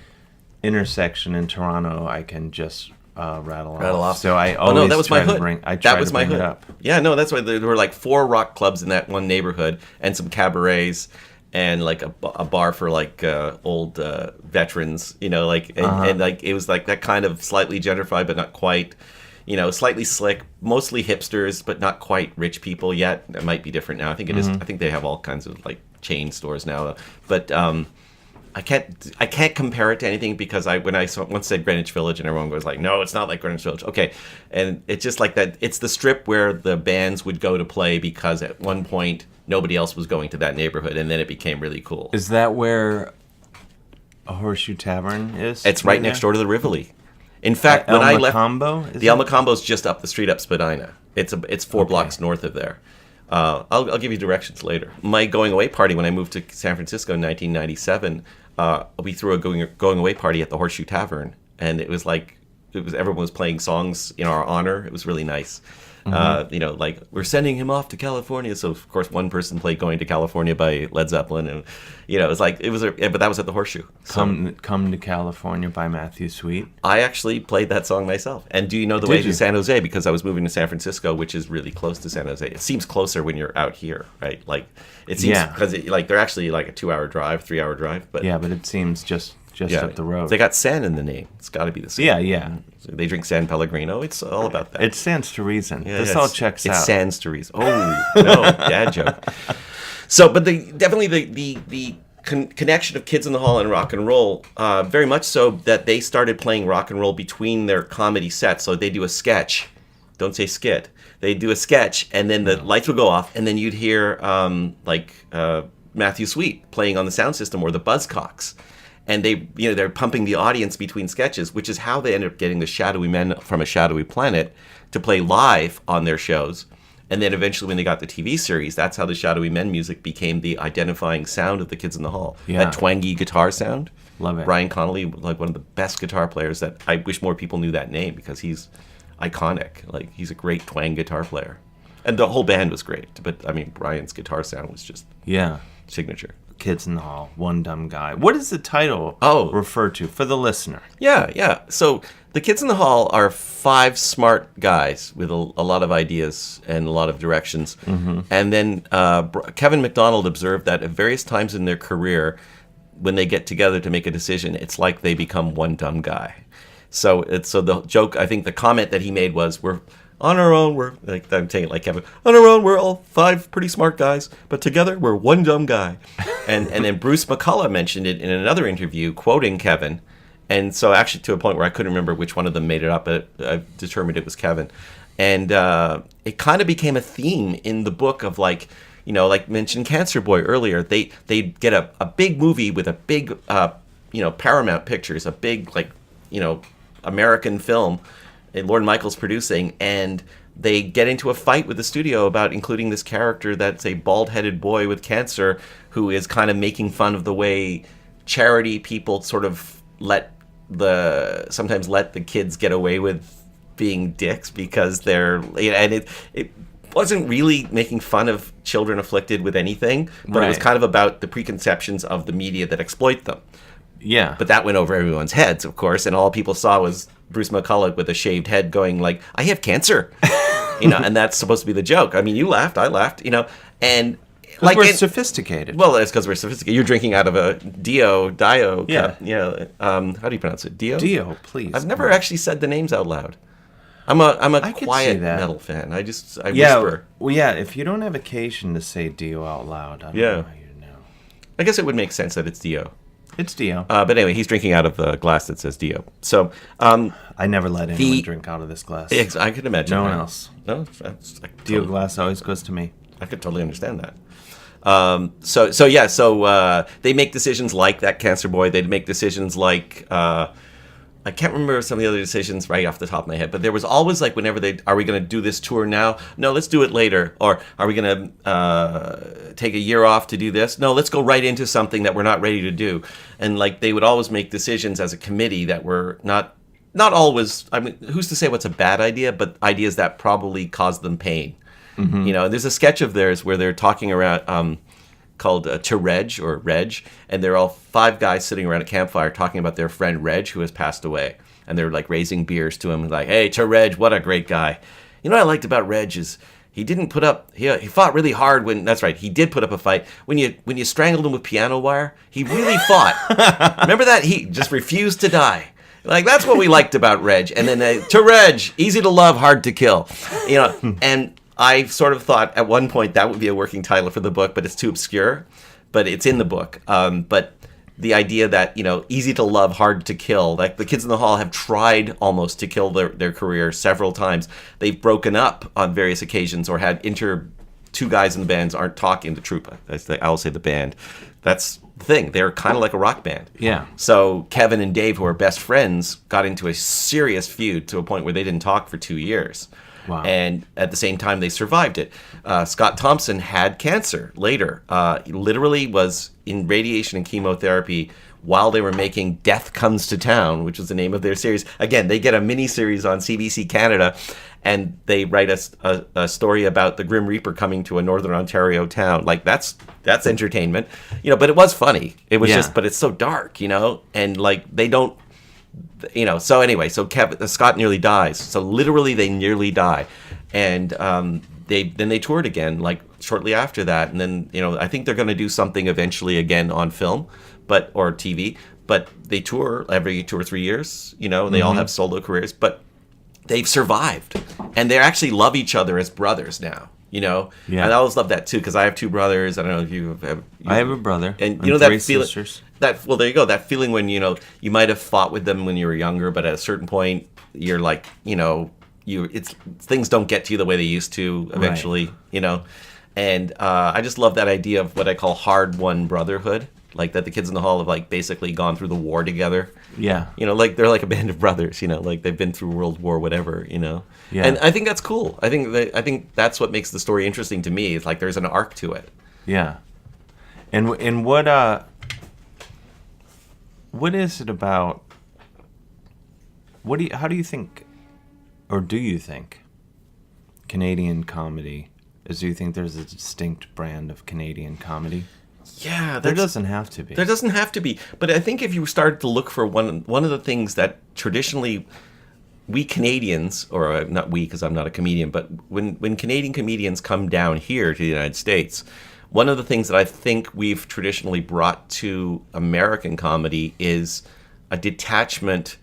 S1: intersection in Toronto I can just rattle off. So I always
S2: that was my hood.
S1: That was my hood. It up.
S2: Yeah, no, that's why there were like 4 rock clubs in that one neighborhood and some cabarets and like a bar for like old veterans, and like it was like that kind of slightly gentrified but not quite. Slightly slick, mostly hipsters, but not quite rich people yet. It might be different now. I think it is. I think they have all kinds of like chain stores now. But I can't compare it to anything because when I once said Greenwich Village and everyone was like, no, it's not like Greenwich Village. Okay, and it's just like that. It's the strip where the bands would go to play because at one point nobody else was going to that neighborhood, and then it became really cool.
S1: Is that where a Horseshoe Tavern is?
S2: It's right next door to the Rivoli. In fact, when I left, the El Macombo's just up the street up Spadina. It's 4 blocks north of there. I'll give you directions later. My going away party when I moved to San Francisco in 1997, we threw a going away party at the Horseshoe Tavern, and it was like everyone was playing songs in our honor. It was really nice. Like we're sending him off to California. So of course one person played "Going to California" by Led Zeppelin, and but that was at the Horseshoe.
S1: Come to California by Matthew Sweet.
S2: I actually played that song myself. And do you know the way to San Jose? Because I was moving to San Francisco, which is really close to San Jose. It seems closer when you're out here, right? Like it seems because they're actually like a 2-hour drive, 3-hour drive. But
S1: but it seems just up the road.
S2: They got San in the name. It's got to be the same.
S1: Yeah.
S2: So they drink San Pellegrino. It's all about that.
S1: It stands to reason. This all checks out.
S2: It stands to reason. Oh, no, dad joke. So, but definitely the connection of Kids in the Hall and rock and roll, very much so that they started playing rock and roll between their comedy sets. So they do a sketch. Don't say skit. They do a sketch, and then the lights would go off, and then you'd hear Matthew Sweet playing on the sound system or the Buzzcocks. And they're pumping the audience between sketches, which is how they ended up getting the Shadowy Men from a Shadowy Planet to play live on their shows. And then eventually when they got the TV series, that's how the Shadowy Men music became the identifying sound of the Kids in the Hall.
S1: Yeah.
S2: That twangy guitar sound.
S1: Love it.
S2: Brian Connolly, like one of the best guitar players that I wish more people knew that name because he's iconic. Like he's a great twang guitar player. And the whole band was great. But I mean, Brian's guitar sound was just signature.
S1: Kids in the Hall, One Dumb Guy. What does the title refer to for the listener?
S2: Yeah. So the Kids in the Hall are 5 smart guys with a lot of ideas and a lot of directions. Mm-hmm. And then Kevin MacDonald observed that at various times in their career, when they get together to make a decision, it's like they become one dumb guy. So the joke, I think the comment that he made was, On our own, we're like I'm saying it like Kevin. On our own, we're all 5 pretty smart guys, but together we're one dumb guy. And then Bruce McCulloch mentioned it in another interview, quoting Kevin. And so actually to a point where I couldn't remember which one of them made it up, but I determined it was Kevin. And it kind of became a theme in the book of like, you know, like mentioned Cancer Boy earlier. They get a big movie with a big, Paramount Pictures, a big like, American film, and Lorne Michaels producing, and they get into a fight with the studio about including this character that's a bald-headed boy with cancer who is kind of making fun of the way charity people sort of sometimes let the kids get away with being dicks because and it wasn't really making fun of children afflicted with anything, but It was kind of about the preconceptions of the media that exploit them.
S1: Yeah.
S2: But that went over everyone's heads, of course, and all people saw was Bruce McCulloch with a shaved head going like, I have cancer. And that's supposed to be the joke. I mean, you laughed, I laughed, and like
S1: we're sophisticated.
S2: Well, it's because we're sophisticated. You're drinking out of a Dio cup.
S1: Yeah.
S2: How do you pronounce it? Dio?
S1: Dio, please.
S2: I've never actually said the names out loud. I'm a quiet metal fan. I whisper.
S1: Well, yeah, if you don't have occasion to say Dio out loud, I don't know how you know.
S2: I guess it would make sense that it's Dio.
S1: It's Dio.
S2: But anyway, he's drinking out of the glass that says Dio. So
S1: I never let anyone drink out of this glass.
S2: I could imagine.
S1: No one else.
S2: No,
S1: Dio glass always goes to me.
S2: I could totally understand that. So they make decisions like that Cancer Boy. They'd make decisions like I can't remember some of the other decisions right off the top of my head, but there was always like whenever are we going to do this tour now? No, let's do it later. Or are we going to take a year off to do this? No, let's go right into something that we're not ready to do. And like they would always make decisions as a committee that were not always. I mean, who's to say what's a bad idea? But ideas that probably caused them pain. Mm-hmm. There's a sketch of theirs where they're talking around. Called To Reg, or Reg, and they're all 5 guys sitting around a campfire talking about their friend Reg who has passed away, and they're like raising beers to him like, hey, To Reg, what a great guy. You know what I liked about Reg is he didn't put up, he fought really hard when, that's right, he did put up a fight. When you strangled him with piano wire, he really fought. Remember that? He just refused to die. Like, that's what we liked about Reg. And then To Reg, easy to love, hard to kill. And I sort of thought at one point that would be a working title for the book, but it's too obscure. But it's in the book. But the idea that, easy to love, hard to kill. Like the Kids in the Hall have tried almost to kill their career several times. They've broken up on various occasions or had 2 guys in the bands aren't talking to troupe. I'll say the band. That's the thing. They're kind of like a rock band.
S1: Yeah.
S2: So Kevin and Dave, who are best friends, got into a serious feud to a point where they didn't talk for 2 years.
S1: Wow.
S2: And at the same time, they survived it. Scott Thompson had cancer later. He literally was in radiation and chemotherapy while they were making Death Comes to Town, which was the name of their series. Again, they get a mini-series on CBC Canada, and they write a story about the Grim Reaper coming to a Northern Ontario town. Like, that's entertainment. But it was funny. It was but it's so dark, and like they don't... so anyway, Scott nearly dies. So literally, they nearly die, and they toured again, like shortly after that. And then I think they're going to do something eventually again on film, or TV. But they tour every 2 or 3 years. They all have solo careers, but they've survived, and they actually love each other as brothers now.
S1: Yeah.
S2: And I always love that too because I have 2 brothers. I don't know if you have.
S1: I have a brother,
S2: and
S1: that
S2: 3
S1: feeling. Sisters.
S2: Well, there you go. That feeling when you might have fought with them when you were younger, but at a certain point, you're like, things don't get to you the way they used to eventually,
S1: right.
S2: And I just love that idea of what I call hard-won brotherhood, like that the Kids in the Hall have like basically gone through the war together.
S1: Yeah.
S2: Like they're like a band of brothers, like they've been through World War, whatever, Yeah. And I think that's cool. I think that's what makes the story interesting to me. It's like there's an arc to it.
S1: Yeah. And what is it about? How do you think, or do you think, Canadian comedy? Do you think there's a distinct brand of Canadian comedy?
S2: Yeah,
S1: there doesn't have to be.
S2: There doesn't have to be, but I think if you started to look for one of the things that traditionally we Canadians, or not we because I'm not a comedian, but when Canadian comedians come down here to the United States, one of the things that I think we've traditionally brought to American comedy is a detachment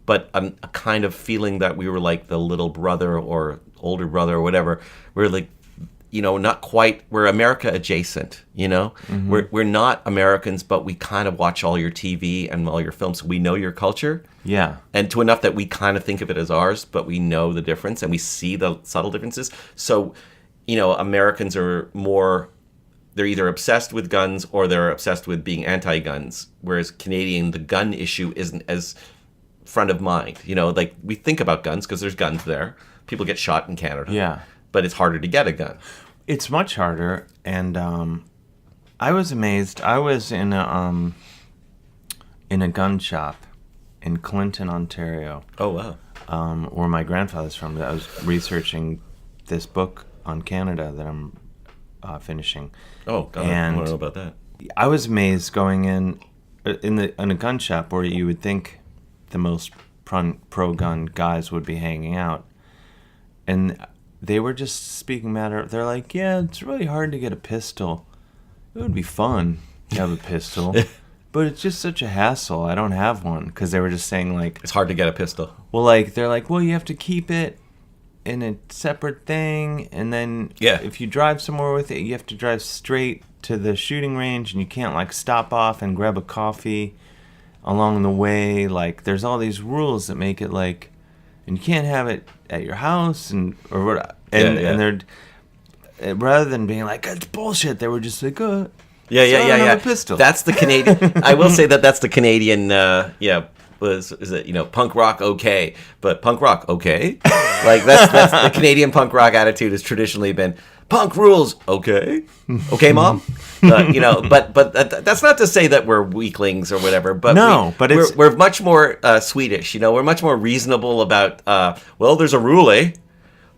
S2: but a kind of feeling that we were like the little brother or older brother or whatever. We're like, not quite. We're America adjacent. We're not Americans, but we kind of watch all your TV and all your films. We know your culture.
S1: Yeah.
S2: And to enough that we kind of think of it as ours, but we know the difference and we see the subtle differences. So, Americans are more, they're either obsessed with guns or they're obsessed with being anti-guns, whereas Canadian, the gun issue isn't as front of mind. Like we think about guns because there's guns there. People get shot in Canada.
S1: Yeah.
S2: But it's harder to get a gun.
S1: It's much harder, and I was amazed. I was in a gun shop in Clinton, Ontario.
S2: Oh, wow.
S1: Where my grandfather's from. I was researching this book on Canada that I'm finishing.
S2: Oh, God, I want to know about that.
S1: I was amazed going in a gun shop where you would think the most pro-gun guys would be hanging out, and they were just speaking matter. They're like, yeah, it's really hard to get a pistol. It would be fun to have a pistol, but it's just such a hassle. I don't have one, because they were just saying like
S2: it's hard to get a pistol.
S1: Well, they're like, well, you have to keep it in a separate thing, and then if you drive somewhere with it, you have to drive straight to the shooting range, and you can't like stop off and grab a coffee along the way. Like, there's all these rules that make it like, and you can't have it at your house and they're rather than being like it's bullshit, they were just like, I don't have a pistol.
S2: That's the Canadian. I will say that's the Canadian. Is it punk rock okay, but punk rock okay? Like that's the Canadian punk rock attitude has traditionally been punk rules okay, mom. But that's not to say that we're weaklings or whatever. But we're much more Swedish. We're much more reasonable about. There's a rule, eh?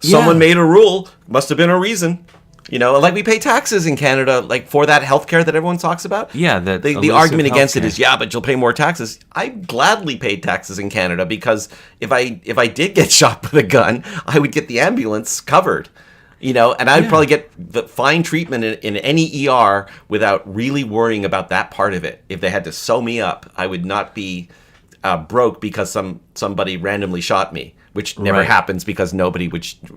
S2: Someone made a rule. Must have been a reason. Like we pay taxes in Canada, like for that healthcare that everyone talks about.
S1: Yeah,
S2: the argument against it is, but you'll pay more taxes. I gladly paid taxes in Canada because if I did get shot with a gun, I would get the ambulance covered. And I'd probably get the fine treatment in any ER without really worrying about that part of it. If they had to sew me up, I would not be broke because somebody randomly shot me, which never happens because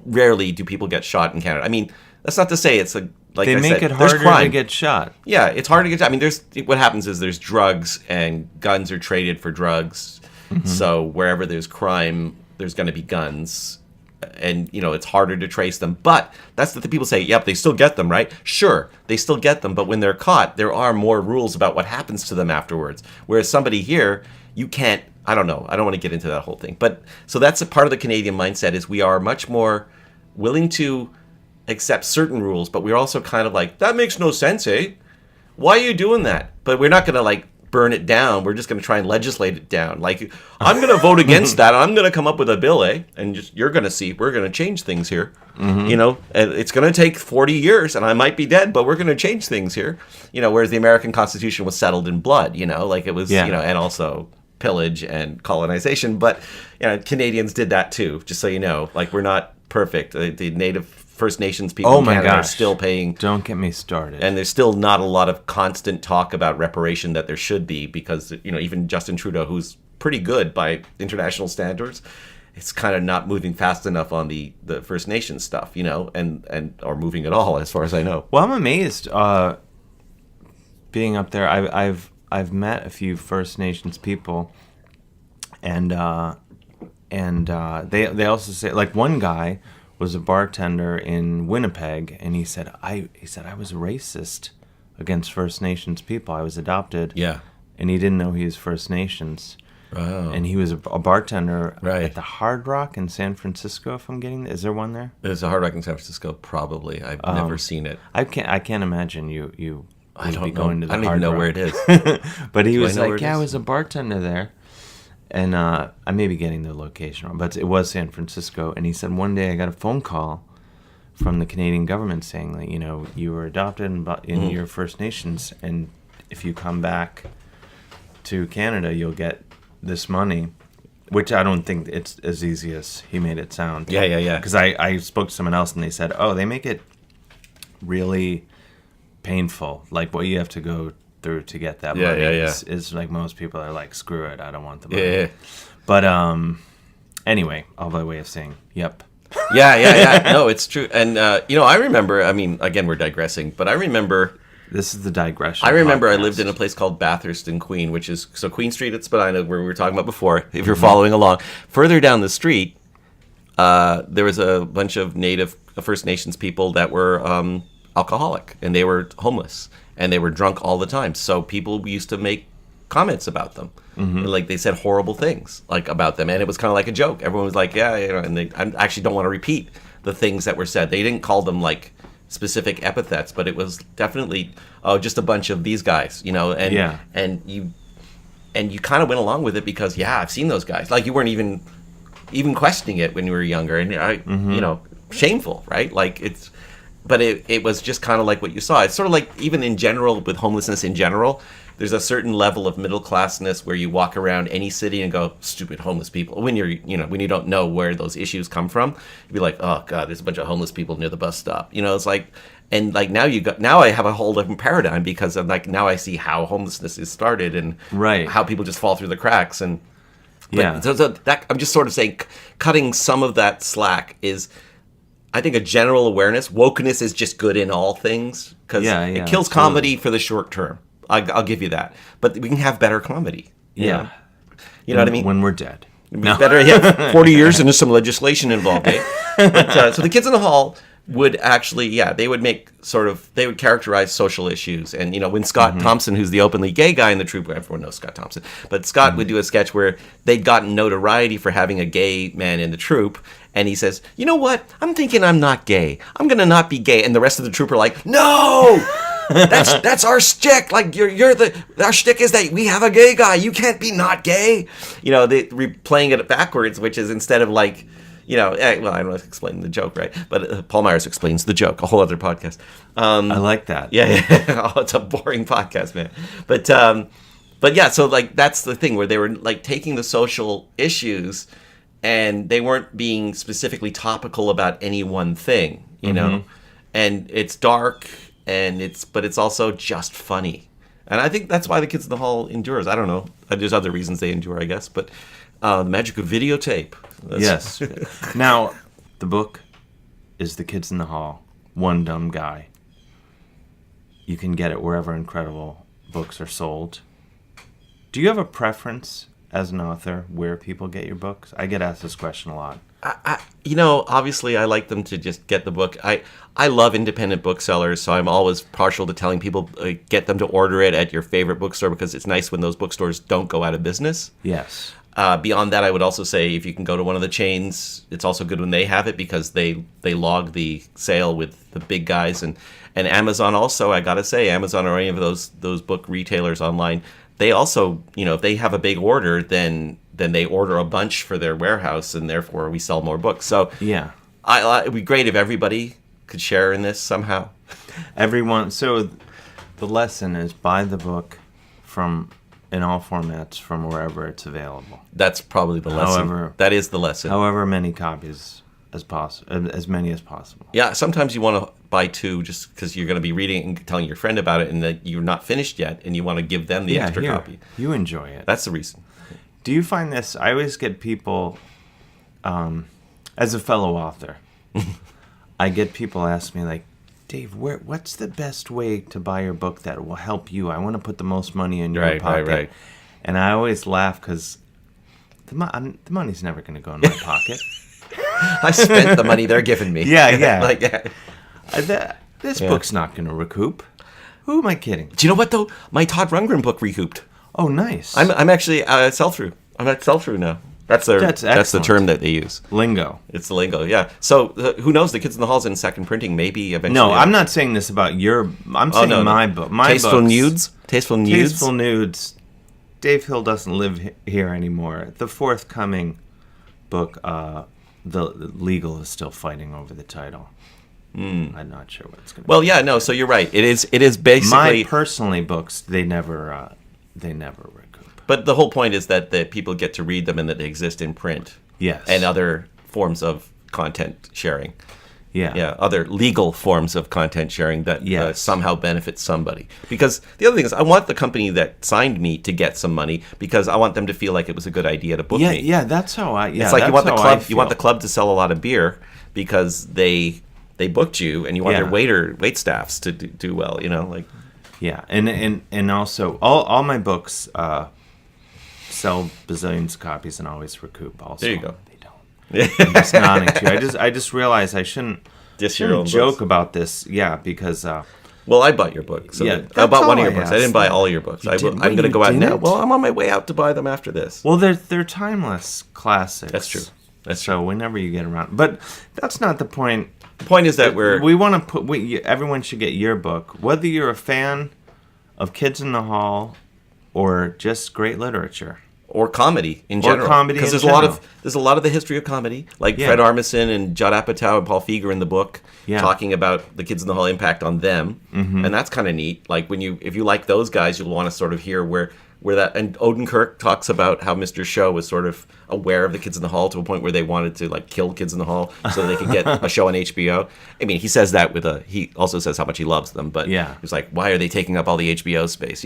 S2: rarely do people get shot in Canada. I mean, that's not to say it's
S1: they make it harder to get shot.
S2: Yeah, it's harder to get shot. I mean, what happens is there's drugs and guns are traded for drugs. Mm-hmm. So wherever there's crime, there's going to be guns. And, it's harder to trace them. But that's the people say, yep, they still get them, right? Sure, they still get them. But when they're caught, there are more rules about what happens to them afterwards. Whereas somebody here, you can't, I don't know. I don't want to get into that whole thing. But so that's a part of the Canadian mindset is we are much more willing to accept certain rules. But we're also kind of like, that makes no sense, eh? Why are you doing that? But we're not going to like burn it down. We're just going to try and legislate it down. Like, I'm going to vote against that. I'm going to come up with a bill, eh? And you're going to see, we're going to change things here. Mm-hmm. And it's going to take 40 years, and I might be dead, but we're going to change things here. Whereas the American Constitution was settled in blood, like it was, and also pillage and colonization. But, Canadians did that too, just so you know. Like, we're not perfect. The Native First Nations people in Canada are still paying.
S1: Don't get me started.
S2: And there's still not a lot of constant talk about reparation that there should be because, even Justin Trudeau, who's pretty good by international standards, it's kind of not moving fast enough on the First Nations stuff, and or moving at all, as far as I know.
S1: Well, I'm amazed being up there. I've met a few First Nations people, and they also say, like, one guy was a bartender in Winnipeg, and he said I was racist against First Nations people. I was adopted, and he didn't know he was First Nations.
S2: Oh.
S1: And he was a bartender at the Hard Rock in San Francisco. If I'm getting, is there one there?
S2: There's a Hard Rock in San Francisco, probably. I've never seen it.
S1: I can't imagine you.
S2: I don't
S1: be going to the
S2: I don't
S1: Hard
S2: even know
S1: Rock.
S2: Where it is.
S1: But he was like, I was a bartender there. And I may be getting the location wrong, but it was San Francisco. And he said, one day I got a phone call from the Canadian government saying that, you were adopted in your First Nations, and if you come back to Canada, you'll get this money, which I don't think it's as easy as he made it sound.
S2: Yeah.
S1: Because I spoke to someone else, and they said, they make it really painful, like what you have to go through to get that money. Is like most people are like, screw it, I don't want the money. But anyway, all by way of saying, yep.
S2: Yeah. No, it's true. And, I remember, I mean, again, we're digressing, but I remember...
S1: This is the digression.
S2: I remember
S1: podcast.
S2: I lived in a place called Bathurst in Queen, which is, so Queen Street at Spadina, where we were talking about before, if you're following along. Further down the street, there was a bunch of native First Nations people that were alcoholic, and they were homeless, and they were drunk all the time. So people used to make comments about them. Like they said horrible things like about them, and it was kind of like a joke. Everyone was like, yeah, and I actually don't want to repeat the things that were said. They didn't call them like specific epithets, but it was definitely just a bunch of these guys, and you kind of went along with it because I've seen those guys. Like you weren't even questioning it when you were younger, and shameful, right? Like but it was just kind of like what you saw. It's sort of like even in general with homelessness in general. There's a certain level of middle classness where you walk around any city and go, stupid homeless people. When when you don't know where those issues come from, you'd be like, oh God, there's a bunch of homeless people near the bus stop. It's like, and like now I have a whole different paradigm because I'm like, now I see how homelessness is started and how people just fall through the cracks. So that, I'm just sort of saying, cutting some of that slack is, I think, a general awareness. Wokeness is just good in all things because it kills comedy for the short term. I'll give you that. But we can have better comedy. You know what I mean?
S1: When we're dead.
S2: No. Better, 40 years and there's some legislation involved, eh? But, so the Kids in the Hall would actually, they would they would characterize social issues. And, when Scott Thompson, who's the openly gay guy in the troupe, everyone knows Scott Thompson, but Scott would do a sketch where they'd gotten notoriety for having a gay man in the troupe. And he says, you know what? I'm thinking I'm not gay. I'm going to not be gay. And the rest of the troupe are like, no! That's our shtick. Like our shtick is that we have a gay guy. You can't be not gay. They playing it backwards, which is instead of like, well, I don't know, explain the joke, right? But Paul Myers explains the joke. A whole other podcast.
S1: I like that.
S2: Yeah. Oh, it's a boring podcast, man. But yeah. So like that's the thing where they were like taking the social issues, and they weren't being specifically topical about any one thing, and it's dark. But it's also just funny. And I think that's why the Kids in the Hall endures. I don't know. There's other reasons they endure, I guess. But the magic of videotape.
S1: Yes. Now, the book is The Kids in the Hall, One Dumb Guy. You can get it wherever incredible books are sold. Do you have a preference as an author where people get your books? I get asked this question a lot.
S2: Obviously I like them to just get the book. I love independent booksellers, so I'm always partial to telling people get them to order it at your favorite bookstore because it's nice when those bookstores don't go out of business.
S1: Yes.
S2: Beyond that, I would also say if you can go to one of the chains, it's also good when they have it because they log the sale with the big guys. And Amazon also, I gotta say, Amazon or any of those book retailers online, they also, if they have a big order, then they order a bunch for their warehouse, and therefore we sell more books. So it'd be great if everybody could share in this somehow.
S1: Everyone. So the lesson is buy the book in all formats from wherever it's available.
S2: That's probably the lesson. That is the lesson.
S1: However many copies as many as possible.
S2: Yeah, sometimes you want to buy two just because you're going to be reading and telling your friend about it, and that you're not finished yet, and you want to give them the extra copy.
S1: You enjoy it.
S2: That's the reason.
S1: Do you find this? I always get people, as a fellow author, I get people ask me like, Dave, what's the best way to buy your book that will help you? I want to put the most money in your pocket. Right. And I always laugh because the money's never going to go in my pocket.
S2: I spent the money they're giving me.
S1: Yeah. This book's not going to recoup. Who am I kidding?
S2: Do you know what, though? My Todd Rundgren book recouped.
S1: Oh, nice.
S2: I'm actually at sell-through. I'm at sell-through now. That's the term that they use.
S1: Lingo.
S2: It's the lingo, yeah. So who knows? The Kids in the Hall's in second printing, maybe eventually.
S1: No, I'm not saying this about I'm saying my book. My
S2: Tasteful Nudes? Tasteful
S1: Nudes. Dave Hill doesn't live here anymore. The forthcoming book, the legal is still fighting over the title. I'm not sure what it's going to be.
S2: Well, yeah, no, so you're right. It is basically...
S1: My personally books, they never recoup.
S2: But the whole point is that the people get to read them and that they exist in print.
S1: Yes.
S2: And other forms of content sharing. other legal forms of content sharing that
S1: Yes.
S2: somehow benefit somebody. Because the other thing is, I want the company that signed me to get some money because I want them to feel like it was a good idea to book me.
S1: Yeah, that's how I. Yeah,
S2: It's like
S1: that's
S2: you want the club to sell a lot of beer because they booked you, and you want their wait staffs to do well. Like.
S1: Yeah, and also all my books sell bazillions of copies and always recoup. Also,
S2: there you go.
S1: They don't. I'm just nodding to you. I just realized I shouldn't joke
S2: books.
S1: about this. Yeah, because
S2: well, I bought your book. So
S1: Yeah,
S2: I bought
S1: that's
S2: one of
S1: all
S2: your
S1: I
S2: books. I
S1: asked.
S2: didn't buy all your books. I'm going to go out now. Well, I'm on my way out to buy them after this.
S1: well, they're timeless classics.
S2: That's true. That's
S1: So whenever you get around, but that's not the point.
S2: The point is that
S1: we want to put. Everyone should get your book, whether you're a fan of Kids in the Hall or just great literature.
S2: or comedy in general. Because there's a lot of the history of comedy, like Fred Armisen and Judd Apatow and Paul Feig in the book, talking about the Kids in the Hall impact on them, and that's kind of neat. Like if you like those guys, you'll want to sort of hear where that. And Odenkirk talks about how Mr. Show was sort of aware of the Kids in the Hall to a point where they wanted to like kill Kids in the Hall so they could get a show on HBO. I mean, he says that he also says how much he loves them, but he's like, why are they taking up all the HBO space?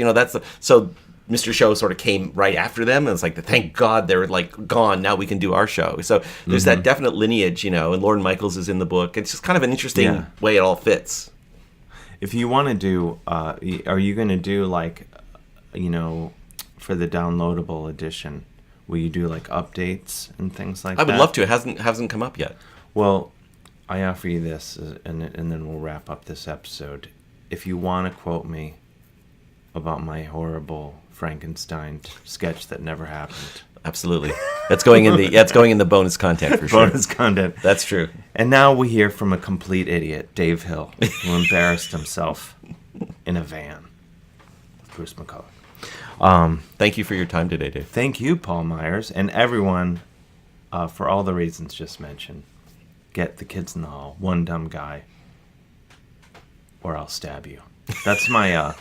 S2: So Mr. Show sort of came right after them, and it's like, thank God they're like gone. Now we can do our show. So there's that definite lineage, and Lorne Michaels is in the book. It's just kind of an interesting way it all fits.
S1: If you want to do, are you going to do like, for the downloadable edition, will you do like updates and things like that?
S2: I would love to. It hasn't come up yet.
S1: Well, I offer you this, and then we'll wrap up this episode. If you want to quote me about my horrible Frankenstein sketch that never happened.
S2: Absolutely. That's going in the bonus content for sure.
S1: Bonus content.
S2: That's true.
S1: And now we hear from a complete idiot, Dave Hill, who embarrassed himself in a van with Bruce McCulloch.
S2: Thank you for your time today, Dave.
S1: Thank you, Paul Myers, and everyone, for all the reasons just mentioned. Get the Kids in the Hall, one dumb guy, or I'll stab you. That's my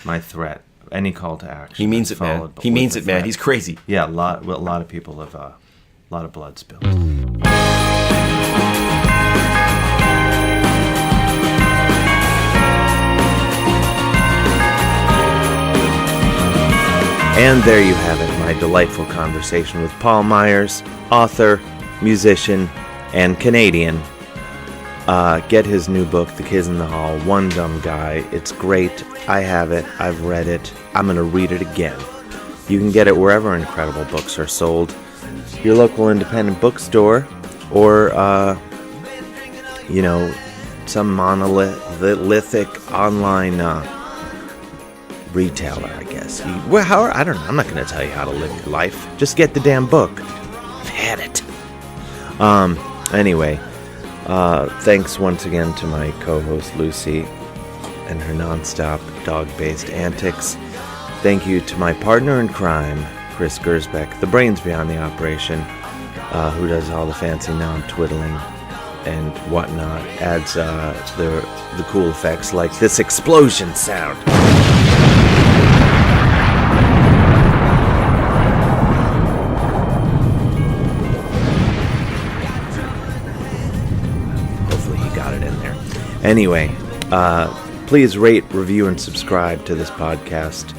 S1: my threat. Any call to action.
S2: He means it, man. He means it, man. He's crazy.
S1: Yeah, a lot of people have a lot of blood spilled. And there you have it, my delightful conversation with Paul Myers, author, musician, and Canadian. Get his new book, The Kids in the Hall, One Dumb Guy. It's great. I have it. I've read it. I'm going to read it again. You can get it wherever incredible books are sold. Your local independent bookstore, or, some monolithic online retailer, I guess. I don't know. I'm not going to tell you how to live your life. Just get the damn book. I've had it. Anyway, thanks once again to my co-host Lucy and her non-stop dog-based antics. Thank you to my partner in crime, Chris Gersbeck, the brains behind the operation, who does all the fancy nom-twiddling and whatnot, adds the cool effects like this explosion sound. Anyway, please rate, review, and subscribe to this podcast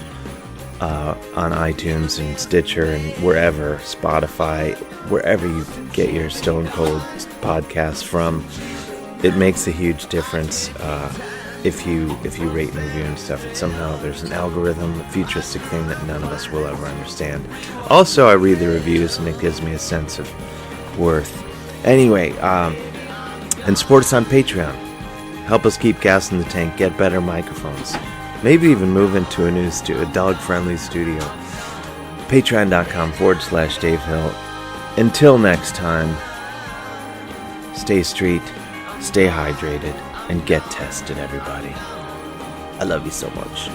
S1: on iTunes and Stitcher and wherever, Spotify, wherever you get your Stone Cold podcasts from. It makes a huge difference if you rate and review and stuff. And somehow there's an algorithm, a futuristic thing that none of us will ever understand. Also, I read the reviews and it gives me a sense of worth. Anyway, and support us on Patreon. Help us keep gas in the tank, get better microphones. Maybe even move into a dog-friendly studio. Patreon.com/Dave Hill. Until next time, stay street, stay hydrated, and get tested, everybody. I love you so much.